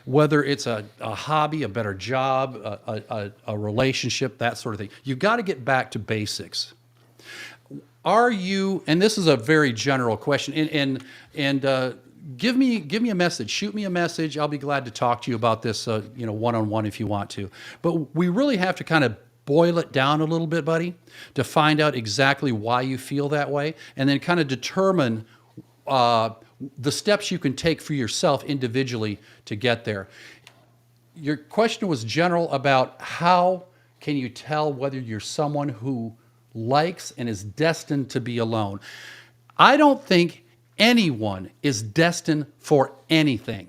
Whether it's a hobby, a better job, a relationship, that sort of thing. You've got to get back to basics. Are you, and this is a very general question, and give me a message, shoot me a message. I'll be glad to talk to you about this, one-on-one if you want to. But we really have to kind of boil it down a little bit, buddy, to find out exactly why you feel that way, and then kind of determine the steps you can take for yourself individually to get there. Your question was general about how can you tell whether you're someone who likes and is destined to be alone. I don't think anyone is destined for anything,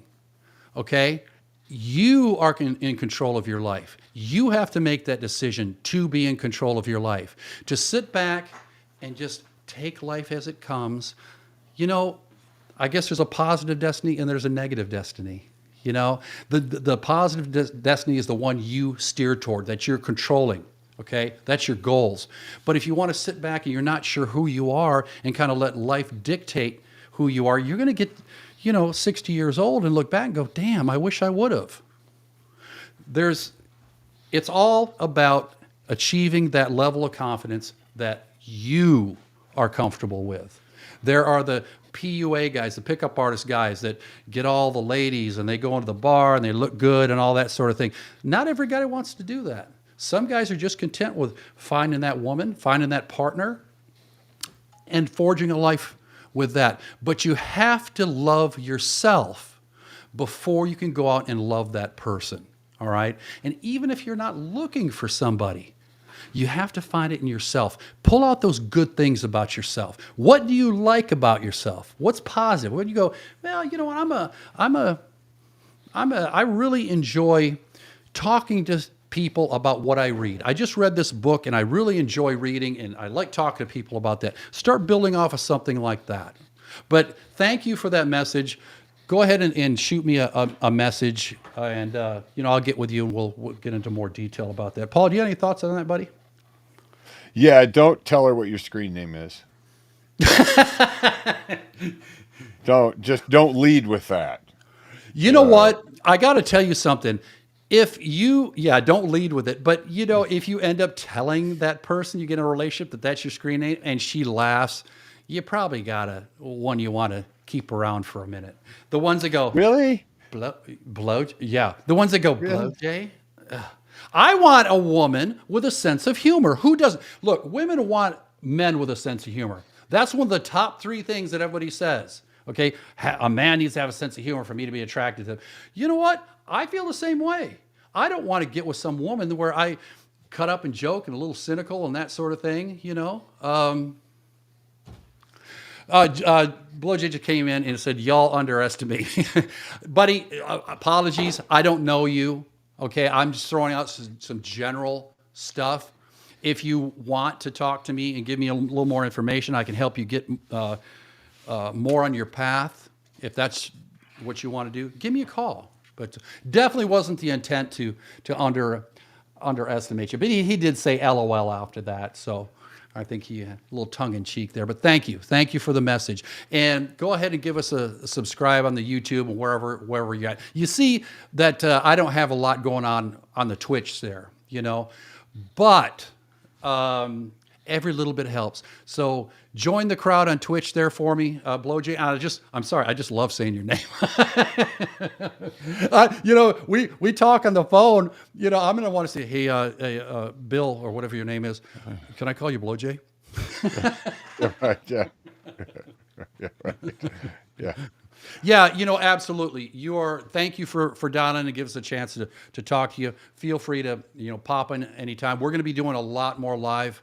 okay? You are in control of your life. You have to make that decision to be in control of your life. To sit back and just take life as it comes. I guess there's a positive destiny and there's a negative destiny. The positive destiny is the one you steer toward, that you're controlling. Okay, that's your goals. But if you want to sit back and you're not sure who you are and kind of let life dictate who you are, you're going to get, 60 years old and look back and go, damn, I wish I would have. It's all about achieving that level of confidence that you are comfortable with. There are the PUA guys, the pickup artist guys that get all the ladies and they go into the bar and they look good and all that sort of thing. Not every guy wants to do that. Some guys are just content with finding that woman, finding that partner, and forging a life with that. But you have to love yourself before you can go out and love that person, all right? And even if you're not looking for somebody, you have to find it in yourself. Pull out those good things about yourself. What do you like about yourself? What's positive? When you go, well, you know what, I really enjoy talking to people about what I read. I just read this book and I really enjoy reading and I like talking to people about that. Start building off of something like that. But thank you for that message. go ahead and shoot me a message, and I'll get with you and we'll get into more detail about that. Paul, do you have any thoughts on that, buddy? Yeah, don't tell her what your screen name is. Don't lead with that. You know what? I got to tell you something. Don't lead with it. But if you end up telling that person you get in a relationship that's your screen name and she laughs, you probably got one you want to keep around for a minute. The ones that go, Really? blow, yeah. The ones that go, blow, Really? Jay. I want a woman with a sense of humor. Who doesn't? Look, women want men with a sense of humor. That's one of the top 3 things that everybody says. Okay, a man needs to have a sense of humor for me to be attracted to him. You know what? I feel the same way. I don't want to get with some woman where I cut up and joke and a little cynical and that sort of thing. Blow J just came in and said, y'all underestimate me. Buddy, apologies. I don't know you. Okay, I'm just throwing out some general stuff. If you want to talk to me and give me a little more information, I can help you get more on your path. If that's what you want to do, give me a call. But definitely wasn't the intent to underestimate you. But he did say LOL after that, so I think he had a little tongue in cheek there. But thank you for the message. And go ahead and give us a subscribe on the YouTube and wherever you're at. You see that I don't have a lot going on the Twitch there, but every little bit helps. So join the crowd on Twitch there for me, Blow J. I'm sorry, I just love saying your name. We talk on the phone. I'm gonna want to say, hey, Bill or whatever your name is. Can I call you Blow J? Right, yeah. Yeah, right. Yeah. Yeah, absolutely. Thank you for dialing and give us a chance to talk to you. Feel free to, pop in anytime. We're going to be doing a lot more live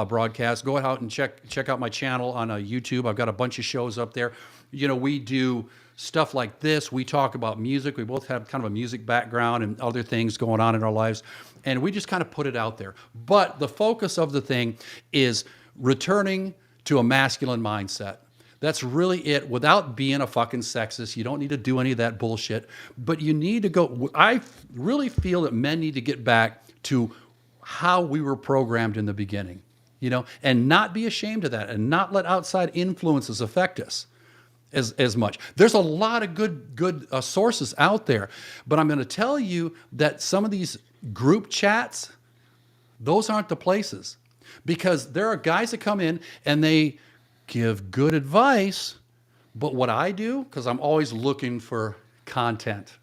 broadcasts. Go out and check out my channel on YouTube. I've got a bunch of shows up there. We do stuff like this. We talk about music. We both have kind of a music background and other things going on in our lives. And we just kind of put it out there. But the focus of the thing is returning to a masculine mindset. That's really it, without being a fucking sexist. You don't need to do any of that bullshit, but you need to go. I really feel that men need to get back to how we were programmed in the beginning, and not be ashamed of that and not let outside influences affect us as much. There's a lot of good sources out there, but I'm going to tell you that some of these group chats, those aren't the places, because there are guys that come in and they give good advice, but what I do, because I'm always looking for content,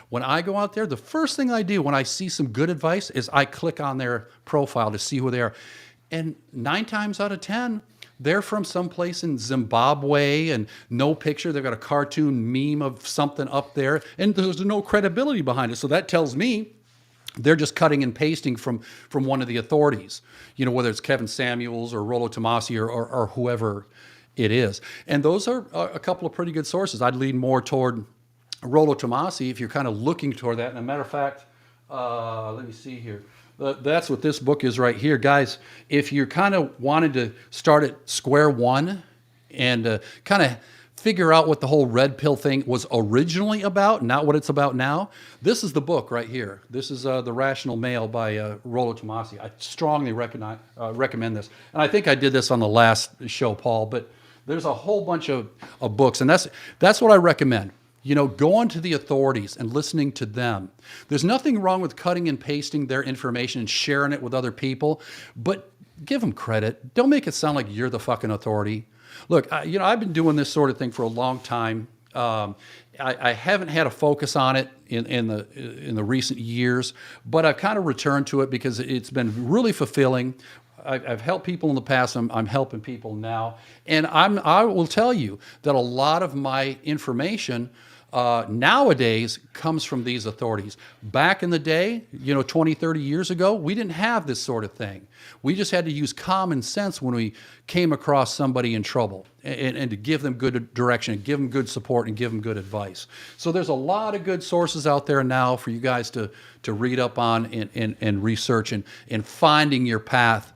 when I go out there, the first thing I do when I see some good advice is I click on their profile to see who they are. And 9 times out of 10, they're from someplace in Zimbabwe and no picture. They've got a cartoon meme of something up there and there's no credibility behind it. So that tells me they're just cutting and pasting from one of the authorities, whether it's Kevin Samuels or Rollo Tomassi or whoever it is. And those are a couple of pretty good sources. I'd lean more toward Rollo Tomassi if you're kind of looking toward that. And a matter of fact, let me see here. That's what this book is right here. Guys, if you're kind of wanting to start at square one and kind of figure out what the whole red pill thing was originally about, not what it's about now, this is the book right here. This is The Rational Male by Rollo Tomassi. I strongly recommend this. And I think I did this on the last show, Paul, but there's a whole bunch of books, and that's what I recommend. Going to the authorities and listening to them. There's nothing wrong with cutting and pasting their information and sharing it with other people, but give them credit. Don't make it sound like you're the fucking authority. Look, I've been doing this sort of thing for a long time. I haven't had a focus on it in the recent years, but I've kind of returned to it because it's been really fulfilling. I've helped people in the past. I'm helping people now, and I will tell you that a lot of my information nowadays comes from these authorities. Back in the day, 20, 30 years ago, we didn't have this sort of thing. We just had to use common sense when we came across somebody in trouble and to give them good direction, give them good support, and give them good advice. So there's a lot of good sources out there now for you guys to read up on and research and finding your path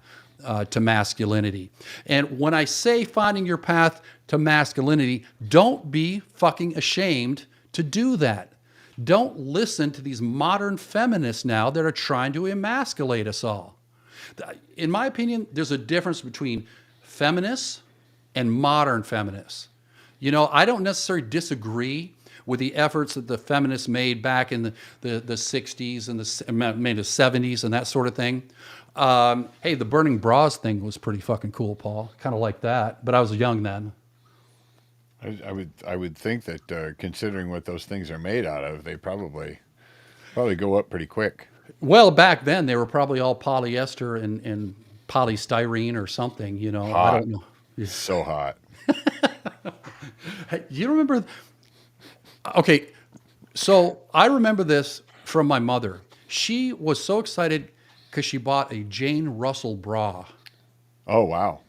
to masculinity. And when I say finding your path to masculinity, don't be fucking ashamed to do that. Don't listen to these modern feminists now that are trying to emasculate us all. In my opinion, there's a difference between feminists and modern feminists. You know, I don't necessarily disagree with the efforts that the feminists made back in the 60s and maybe the 70s and that sort of thing. Hey, the burning bras thing was pretty fucking cool, Paul. Kind of like that, but I was young then. I would think that considering what those things are made out of, they probably go up pretty quick. Well, back then they were probably all polyester and polystyrene or something. You know, I Hot, don't know. so hot. Hey, you remember? Okay, so I remember this from my mother. She was so excited because she bought a Jane Russell bra. Oh wow.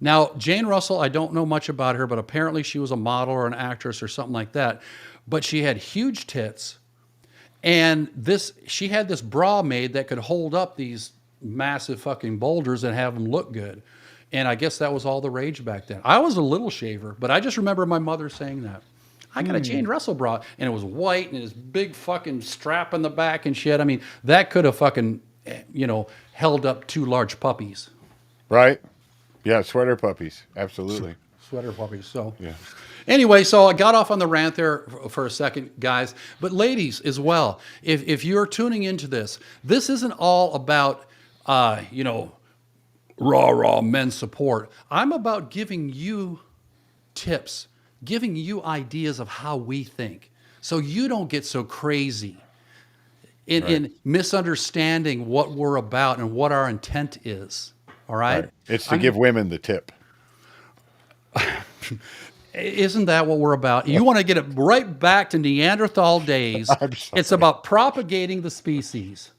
Now, Jane Russell, I don't know much about her, but apparently she was a model or an actress or something like that. But she had huge tits, and she had this bra made that could hold up these massive fucking boulders and have them look good. And I guess that was all the rage back then. I was a little shaver, but I just remember my mother saying that. I got a Jane Russell bra, and it was white and this big fucking strap in the back and shit. I mean, that could have fucking, held up two large puppies. Right? Yeah, sweater puppies. Absolutely. Sweater puppies. So, Yeah. anyway, so I got off on the rant there for a second, guys. But ladies as well, if you're tuning into this isn't all about, raw men support. I'm about giving you tips, giving you ideas of how we think, so you don't get so crazy in misunderstanding what we're about and what our intent is. All right? Right. It's to give women the tip. Isn't that what we're about? You want to get it right back to Neanderthal days. I'm sorry. It's about propagating the species.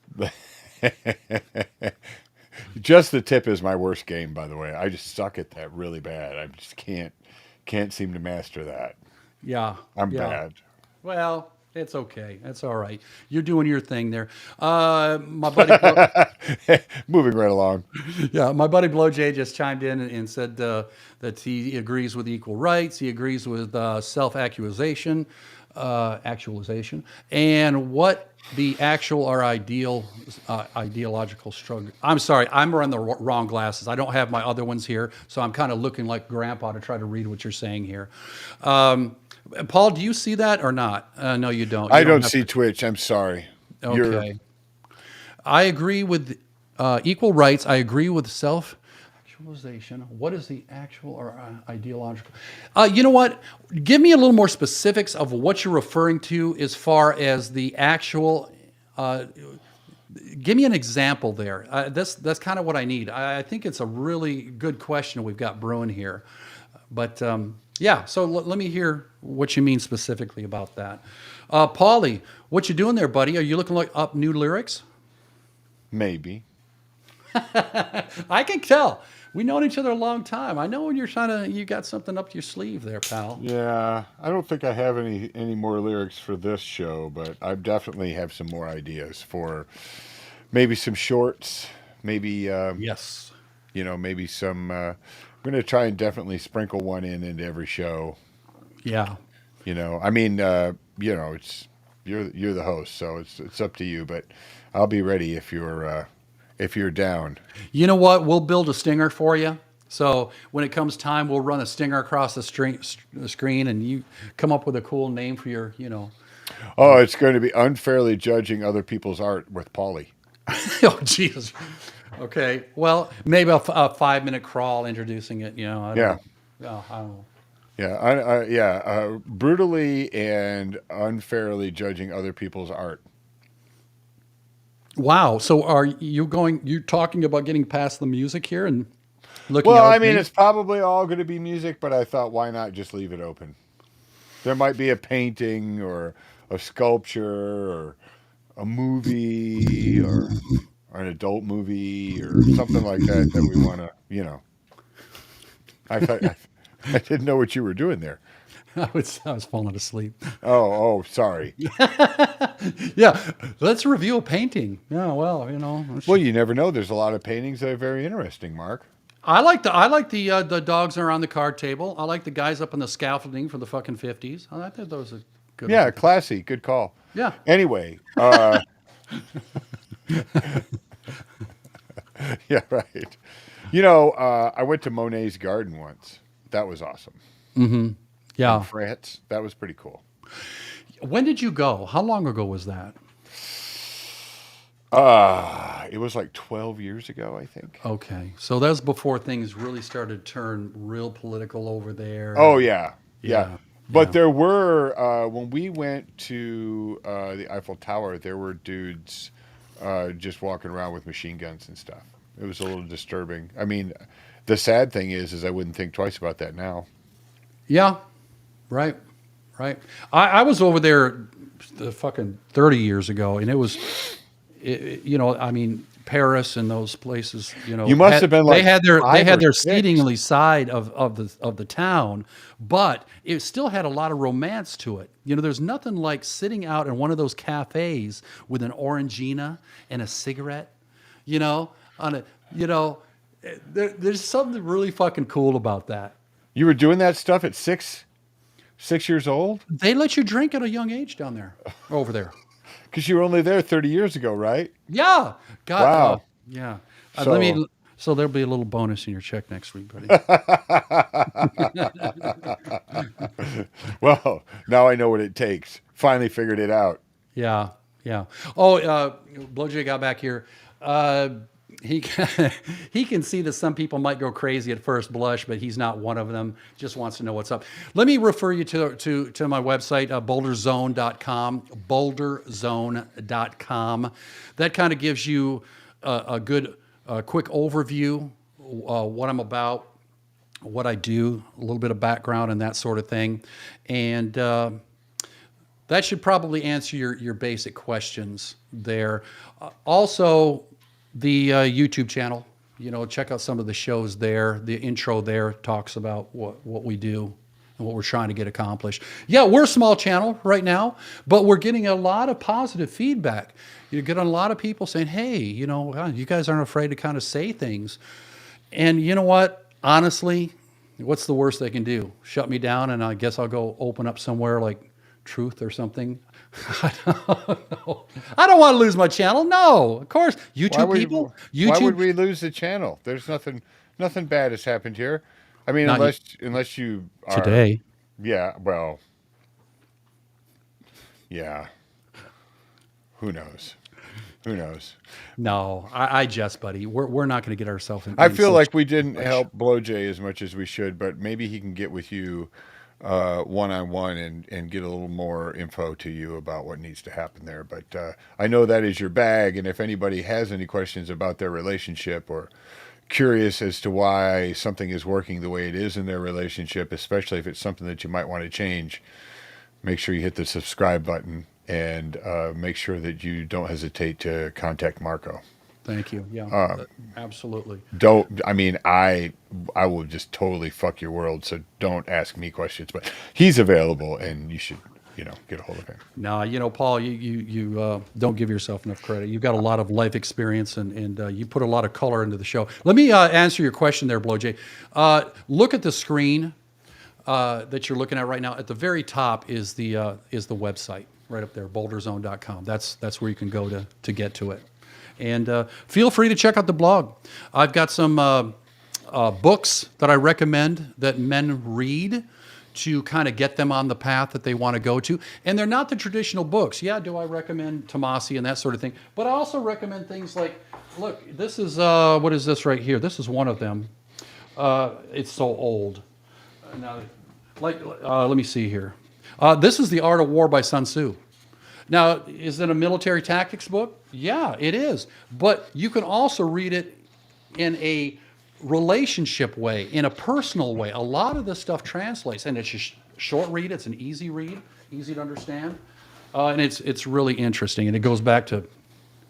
Just the tip is my worst game, by the way. I just suck at that really bad. I just can't seem to master that. Yeah. I'm yeah. bad. Well, it's okay. That's all right. You're doing your thing there. My buddy, Moving right along. my buddy Blowjay just chimed in and said that he agrees with equal rights. He agrees with self-actualization, and what the actual or ideological struggle. I'm sorry, I'm wearing the wrong glasses. I don't have my other ones here, so I'm kind of looking like Grandpa to try to read what you're saying here. Paul, do you see that or not? No, you don't. I don't see Twitch. I'm sorry. Okay. I agree with equal rights. I agree with self-actualization. What is the actual or ideological? You know what? Give me a little more specifics of what you're referring to as far as the actual. Give me an example there. That's kind of what I need. I think it's a really good question we've got brewing here. But yeah, so let me hear what you mean specifically about that. Paulie, what you doing there, buddy? Are you looking up new lyrics? Maybe. I can tell. We've known each other a long time. I know when you got something up your sleeve there, pal. Yeah, I don't think I have any more lyrics for this show, but I definitely have some more ideas for maybe some shorts, maybe Yes. maybe some. I'm going to try and definitely sprinkle one into every show. Yeah. I mean, it's you're the host, so it's up to you. But I'll be ready if you're down. You know what? We'll build a stinger for you. So when it comes time, we'll run a stinger across the screen, and you come up with a cool name for your. Oh, it's going to be unfairly judging other people's art with Paulie. Oh, Jesus. Okay. Well, maybe a 5-minute crawl introducing it. I don't know. I don't know. Yeah, brutally and unfairly judging other people's art. Wow. So you're talking about getting past the music here and looking Well, out I mean, it's probably all going to be music, but I thought, why not just leave it open? There might be a painting or a sculpture or a movie or an adult movie or something like that we want to, I didn't know what you were doing there. I was falling asleep. Oh, sorry. Yeah. Let's review a painting. Yeah. Well, Well, you never know. There's a lot of paintings that are very interesting, Mark. I like the dogs that are on the card table. I like the guys up on the scaffolding for the fucking 50s. I think those are Good Yeah, looking. classy. Good call. Yeah. Anyway, yeah, right. I went to Monet's garden once. That was awesome. In Yeah. France, that was pretty cool. When did you go? How long ago was that? It was like 12 years ago, I think. Okay. So that was before things really started to turn real political over there. Oh And yeah, yeah. yeah. But Yeah. there were when we went to the Eiffel Tower, there were dudes just walking around with machine guns and stuff. It was a little disturbing. I mean, the sad thing is I wouldn't think twice about that now. Yeah. Right. Right. I was over there the fucking 30 years ago, and it was, I mean, Paris and those places, You must have been they like had their they five had or their six. seatingly side of the town, but it still had a lot of romance to it. There's nothing like sitting out in one of those cafes with an orangina and a cigarette, you know, on a, you know, there's something really fucking cool about that. You were doing that stuff at 6 years old They let you drink at a young age down there, over there. because you were only there 30 years ago, right? Yeah. God. Wow. Yeah. Let So me. So there'll be a little bonus in your check next week, buddy. well, now I know what it takes. Finally figured it out. Yeah. Yeah. Oh, Blowjay got back here. He he can see that some people might go crazy at first blush, but he's not one of them. Just wants to know what's up. Let me refer you to my website, boulderzone.com, boulderzone.com. That kind of gives you a good, quick overview, what I'm about, what I do, a little bit of background and that sort of thing. And that should probably answer your basic questions there. Also, the YouTube channel, check out some of the shows there. The intro there talks about what we do and what we're trying to get accomplished. Yeah, we're a small channel right now, but we're getting a lot of positive feedback. You're getting a lot of people saying, hey, you guys aren't afraid to kind of say things. And you know what? Honestly, what's the worst they can do? Shut me down, and I guess I'll go open up somewhere like Truth or something. I don't know. I don't want to lose my channel. No, of course. Why YouTube people, would YouTube, we lose the channel? There's nothing bad has happened here. I mean, not unless you are, today. yeah, well, yeah, who knows? Who knows? No, I just, buddy. We're not going to get ourselves I in feel such like we didn't much. help Blowjay as much as we should, but maybe he can get with you one-on-one and get a little more info to you about what needs to happen there. But I know that is your bag, and if anybody has any questions about their relationship or curious as to why something is working the way it is in their relationship, especially if it's something that you might want to change, make sure you hit the subscribe button and make sure that you don't hesitate to contact Marco. Thank you. Yeah, absolutely. Don't, I mean, I will just totally fuck your world, so don't ask me questions, but he's available and you should get a hold of him. No, Paul, you don't give yourself enough credit. You've got a lot of life experience, and you put a lot of color into the show. Let me answer your question there, Blowjay. Look at the screen that you're looking at right now. At the very top is the website right up there, boulderzone.com. That's where you can go to get to it. And feel free to check out the blog. I've got some books that I recommend that men read to kind of get them on the path that they want to go to. And they're not the traditional books. Yeah, do I recommend Tomasi and that sort of thing? But I also recommend things like, look, this is, what is this right here? This is one of them. It's so old. Now, let me see here. This is The Art of War by Sun Tzu. Now, is it a military tactics book? Yeah, it is. But you can also read it in a relationship way, in a personal way. A lot of this stuff translates, and it's a short read. It's an easy read, easy to understand, and it's really interesting. And it goes back to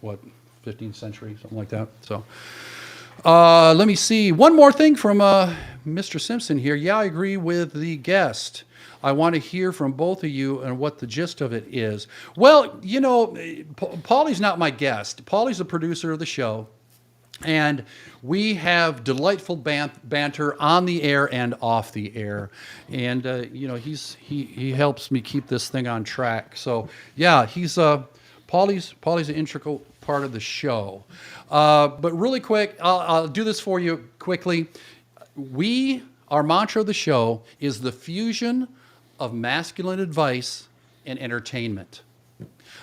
what, 15th century, something like that. So. Let me see. One more thing from Mr. Simpson here. Yeah, I agree with the guest. I want to hear from both of you and what the gist of it is. Well, Paulie's not my guest. Paulie's the producer of the show. And we have delightful banter on the air and off the air. And, he helps me keep this thing on track. So, yeah, Paulie's an integral part of the show. But really quick, I'll do this for you quickly. Our mantra of the show is the fusion of masculine advice and entertainment.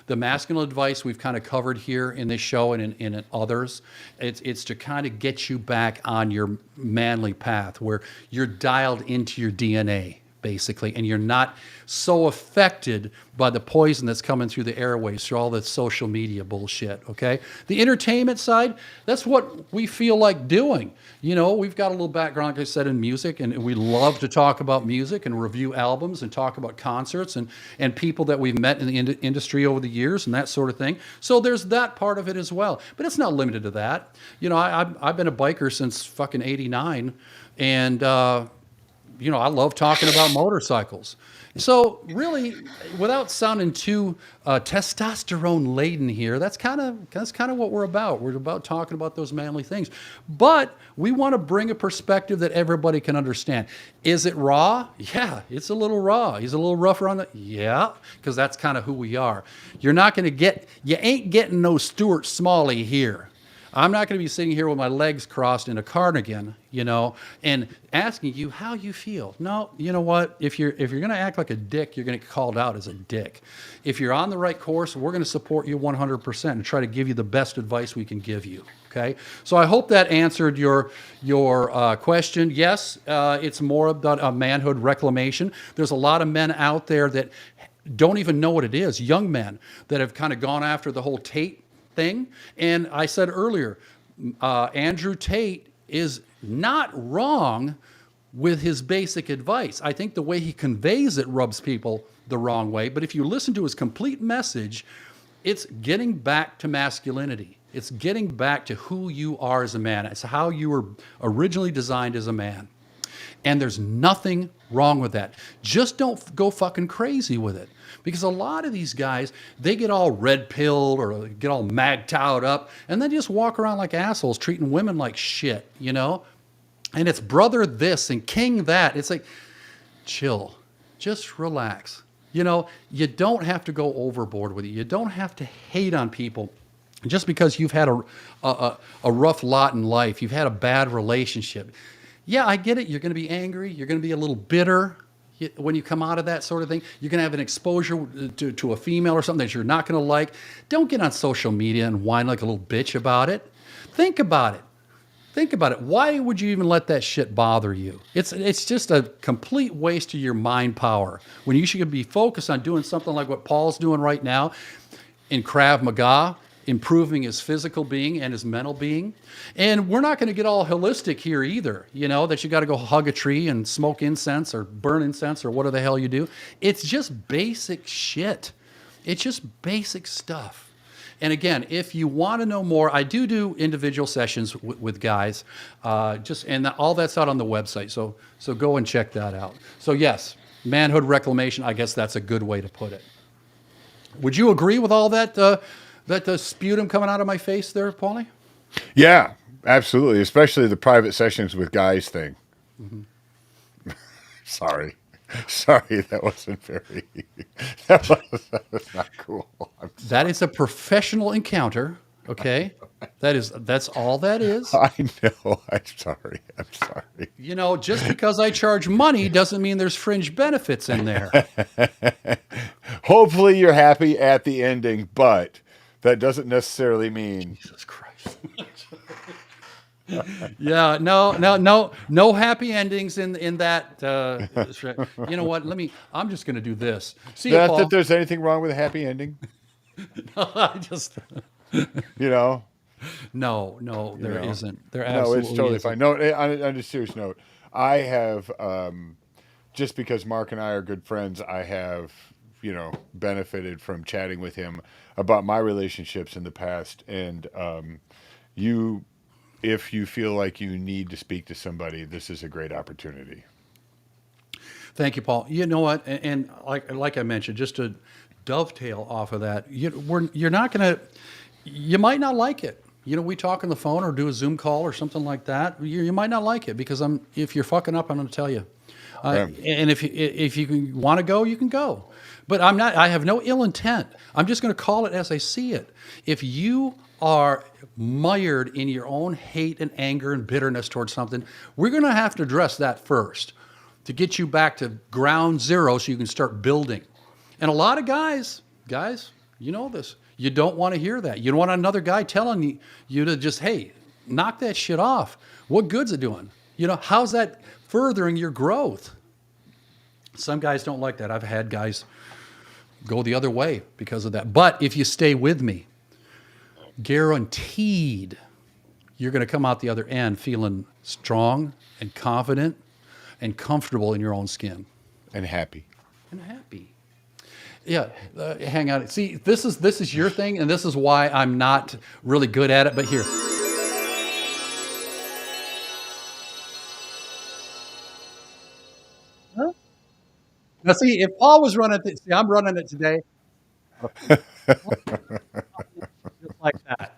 The masculine advice we've kind of covered here in this show and in others. It's to kind of get you back on your manly path where you're dialed into your DNA, basically, and you're not so affected by the poison that's coming through the airways, through all the social media bullshit, okay? The entertainment side, that's what we feel like doing. We've got a little background, like I said, in music, and we love to talk about music and review albums and talk about concerts and people that we've met in the industry over the years and that sort of thing. So there's that part of it as well. But it's not limited to that. I've been a biker since fucking 89, and I love talking about motorcycles. So really, without sounding too testosterone laden here, that's kind of what we're about. We're about talking about those manly things, but we want to bring a perspective that everybody can understand. Is it raw? Yeah, it's a little raw. He's a little rougher on the, yeah, because that's kind of who we are. You ain't getting no Stuart Smalley here. I'm not going to be sitting here with my legs crossed in a cardigan, and asking you how you feel. No, you know what? If you're going to act like a dick, you're going to get called out as a dick. If you're on the right course, we're going to support you 100% and try to give you the best advice we can give you. Okay, so I hope that answered your question. Yes, it's more about a manhood reclamation. There's a lot of men out there that don't even know what it is. Young men that have kind of gone after the whole Tate thing. And I said earlier, Andrew Tate is not wrong with his basic advice. I think the way he conveys it rubs people the wrong way. But if you listen to his complete message, it's getting back to masculinity. It's getting back to who you are as a man. It's how you were originally designed as a man. And there's nothing wrong with that. Just don't go fucking crazy with it. Because a lot of these guys, they get all red-pilled or get all mag-towed up, and then just walk around like assholes, treating women like shit, And it's brother this and king that. It's like, chill. Just relax. You don't have to go overboard with it. You don't have to hate on people just because you've had a rough lot in life. You've had a bad relationship. Yeah, I get it. You're going to be angry. You're going to be a little bitter. When you come out of that sort of thing, you're going to have an exposure to a female or something that you're not going to like. Don't get on social media and whine like a little bitch about it. Think about it. Think about it. Why would you even let that shit bother you? It's just a complete waste of your mind power when you should be focused on doing something like what Paul's doing right now in Krav Maga, improving his physical being and his mental being. And we're not going to get all holistic here either, that you got to go hug a tree and smoke incense or burn incense or whatever the hell you do. It's just basic shit. It's just basic stuff. And again, if you want to know more, I do individual sessions with guys, and all that's out on the website. So go and check that out. So yes, manhood reclamation, I guess that's a good way to put it. Would you agree with all that, that sputum coming out of my face there, Paulie? Yeah, absolutely. Especially the private sessions with guys thing. Mm-hmm. Sorry, that wasn't very. That was not cool. That is a professional encounter. Okay, that's all that is. I know. I'm sorry. Just because I charge money doesn't mean there's fringe benefits in there. Hopefully, you're happy at the ending, but that doesn't necessarily mean. Jesus Christ. Yeah, no happy endings in that. You know what? I'm just going to do this. See Not that there's anything wrong with a happy ending. No, I just. No, there isn't. There absolutely no, it's totally isn't. fine. No, on a serious note, I have just because Mark and I are good friends, I have benefited from chatting with him about my relationships in the past, and if you feel like you need to speak to somebody, this is a great opportunity. Thank you, Paul. You know what? And like I mentioned, just to dovetail off of that, you might not like it. we talk on the phone or do a Zoom call or something like that. You might not like it because if you're fucking up, I'm going to tell you. Right. And if you want to go, you can go. But I have no ill intent. I'm just going to call it as I see it. If you are mired in your own hate and anger and bitterness towards something, we're going to have to address that first to get you back to ground zero so you can start building. And a lot of guys, you know this, you don't want to hear that. You don't want another guy telling you to just, hey, knock that shit off. What good's it doing? How's that furthering your growth? Some guys don't like that. I've had guys go the other way because of that. But if you stay with me, guaranteed you're going to come out the other end feeling strong and confident and comfortable in your own skin. And happy. And happy. Yeah, hang on. See, this is your thing, and this is why I'm not really good at it. But here. Huh? Now, see, if Paul was running it, see, I'm running it today. Just like that,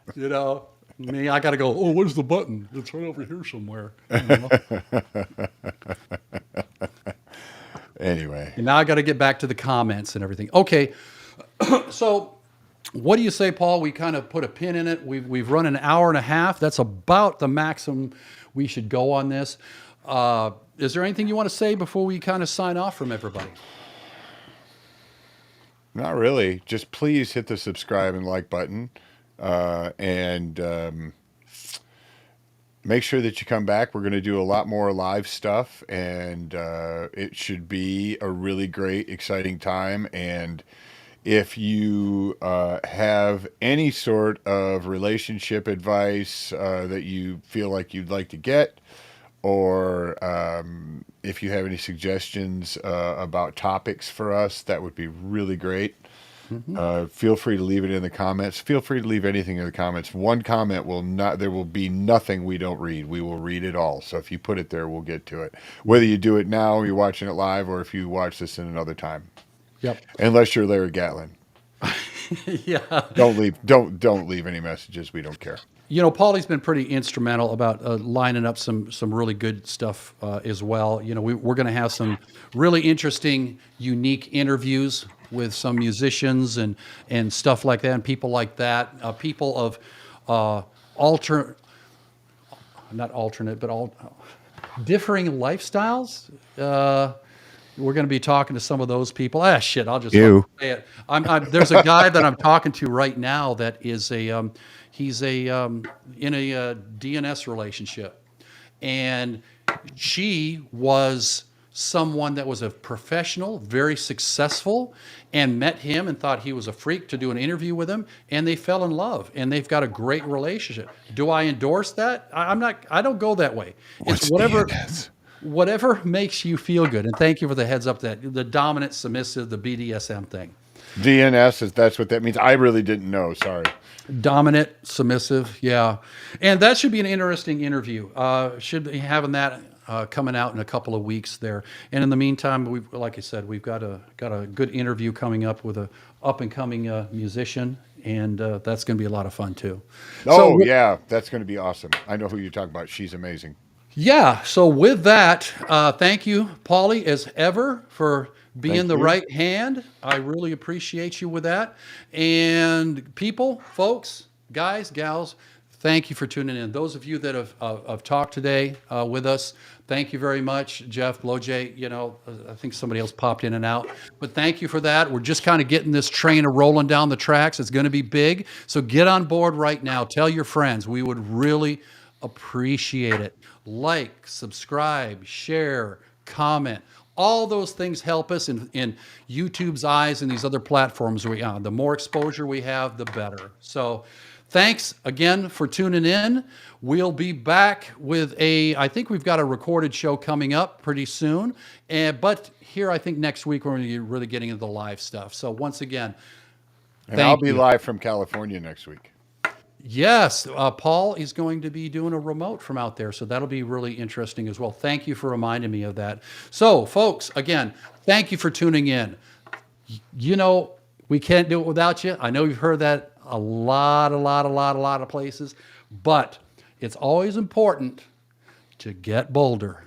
Me, I got to go, oh, where's the button? It's right over here somewhere. Anyway. And now I got to get back to the comments and everything. Okay, so what do you say, Paul? We kind of put a pin in it. We've run an hour and a half. That's about the maximum we should go on this. Is there anything you want to say before we kind of sign off from everybody? Not really. Just please hit the subscribe and like button. And make sure that you come back. We're going to do a lot more live stuff, and it should be a really great, exciting time. And if you have any sort of relationship advice that you feel like you'd like to get, or if you have any suggestions about topics for us, that would be really great. Feel free to leave it in the comments. Feel free to leave anything in the comments. One comment there will be nothing we don't read. We will read it all. So if you put it there, we'll get to it. Whether you do it now, or you're watching it live, or if you watch this in another time. Yep. Unless you're Larry Gatlin. Yeah. Don't leave any messages. We don't care. Paulie's been pretty instrumental about lining up some really good stuff as well. We're going to have some really interesting, unique interviews with some musicians and stuff like that, and people like that, people of differing lifestyles. We're going to be talking to some of those people. Shit, I'll just say it. There's a guy that I'm talking to right now that is he's in a DNS relationship, and she was someone that was a professional, very successful, and met him and thought he was a freak to do an interview with him, and they fell in love, and they've got a great relationship. Do I endorse that? I don't go that way. It's whatever makes you feel good. And thank you for the heads up that the dominant, submissive, the BDSM thing. DNS that's what that means. I really didn't know. Sorry. Dominant, submissive, yeah. And that should be an interesting interview. Should be having that coming out in a couple of weeks there. And in the meantime, like I said, we've got a good interview coming up with a up and coming musician, and that's going to be a lot of fun too. Yeah, that's going to be awesome. I know who you're talking about. She's amazing. Yeah. So with that, thank you, Paulie, as ever, for being the right hand. I really appreciate you with that. And people, folks, guys, gals, thank you for tuning in. Those of you that have talked today with us, thank you very much. Jeff, Blowjay, I think somebody else popped in and out. But thank you for that. We're just kind of getting this train rolling down the tracks. It's going to be big. So get on board right now. Tell your friends. We would really appreciate it. Like, subscribe, share, comment. All those things help us in YouTube's eyes and these other platforms we're on. The more exposure we have, the better. So thanks again for tuning in. We'll be back with I think we've got a recorded show coming up pretty soon. But here, I think next week, we're going to be really getting into the live stuff. So once again, I'll be live from California next week. Yes, Paul is going to be doing a remote from out there, so that'll be really interesting as well. Thank you for reminding me of that. So, folks, again, thank you for tuning in. We can't do it without you. I know you've heard that a lot of places, But it's always important to get bolder.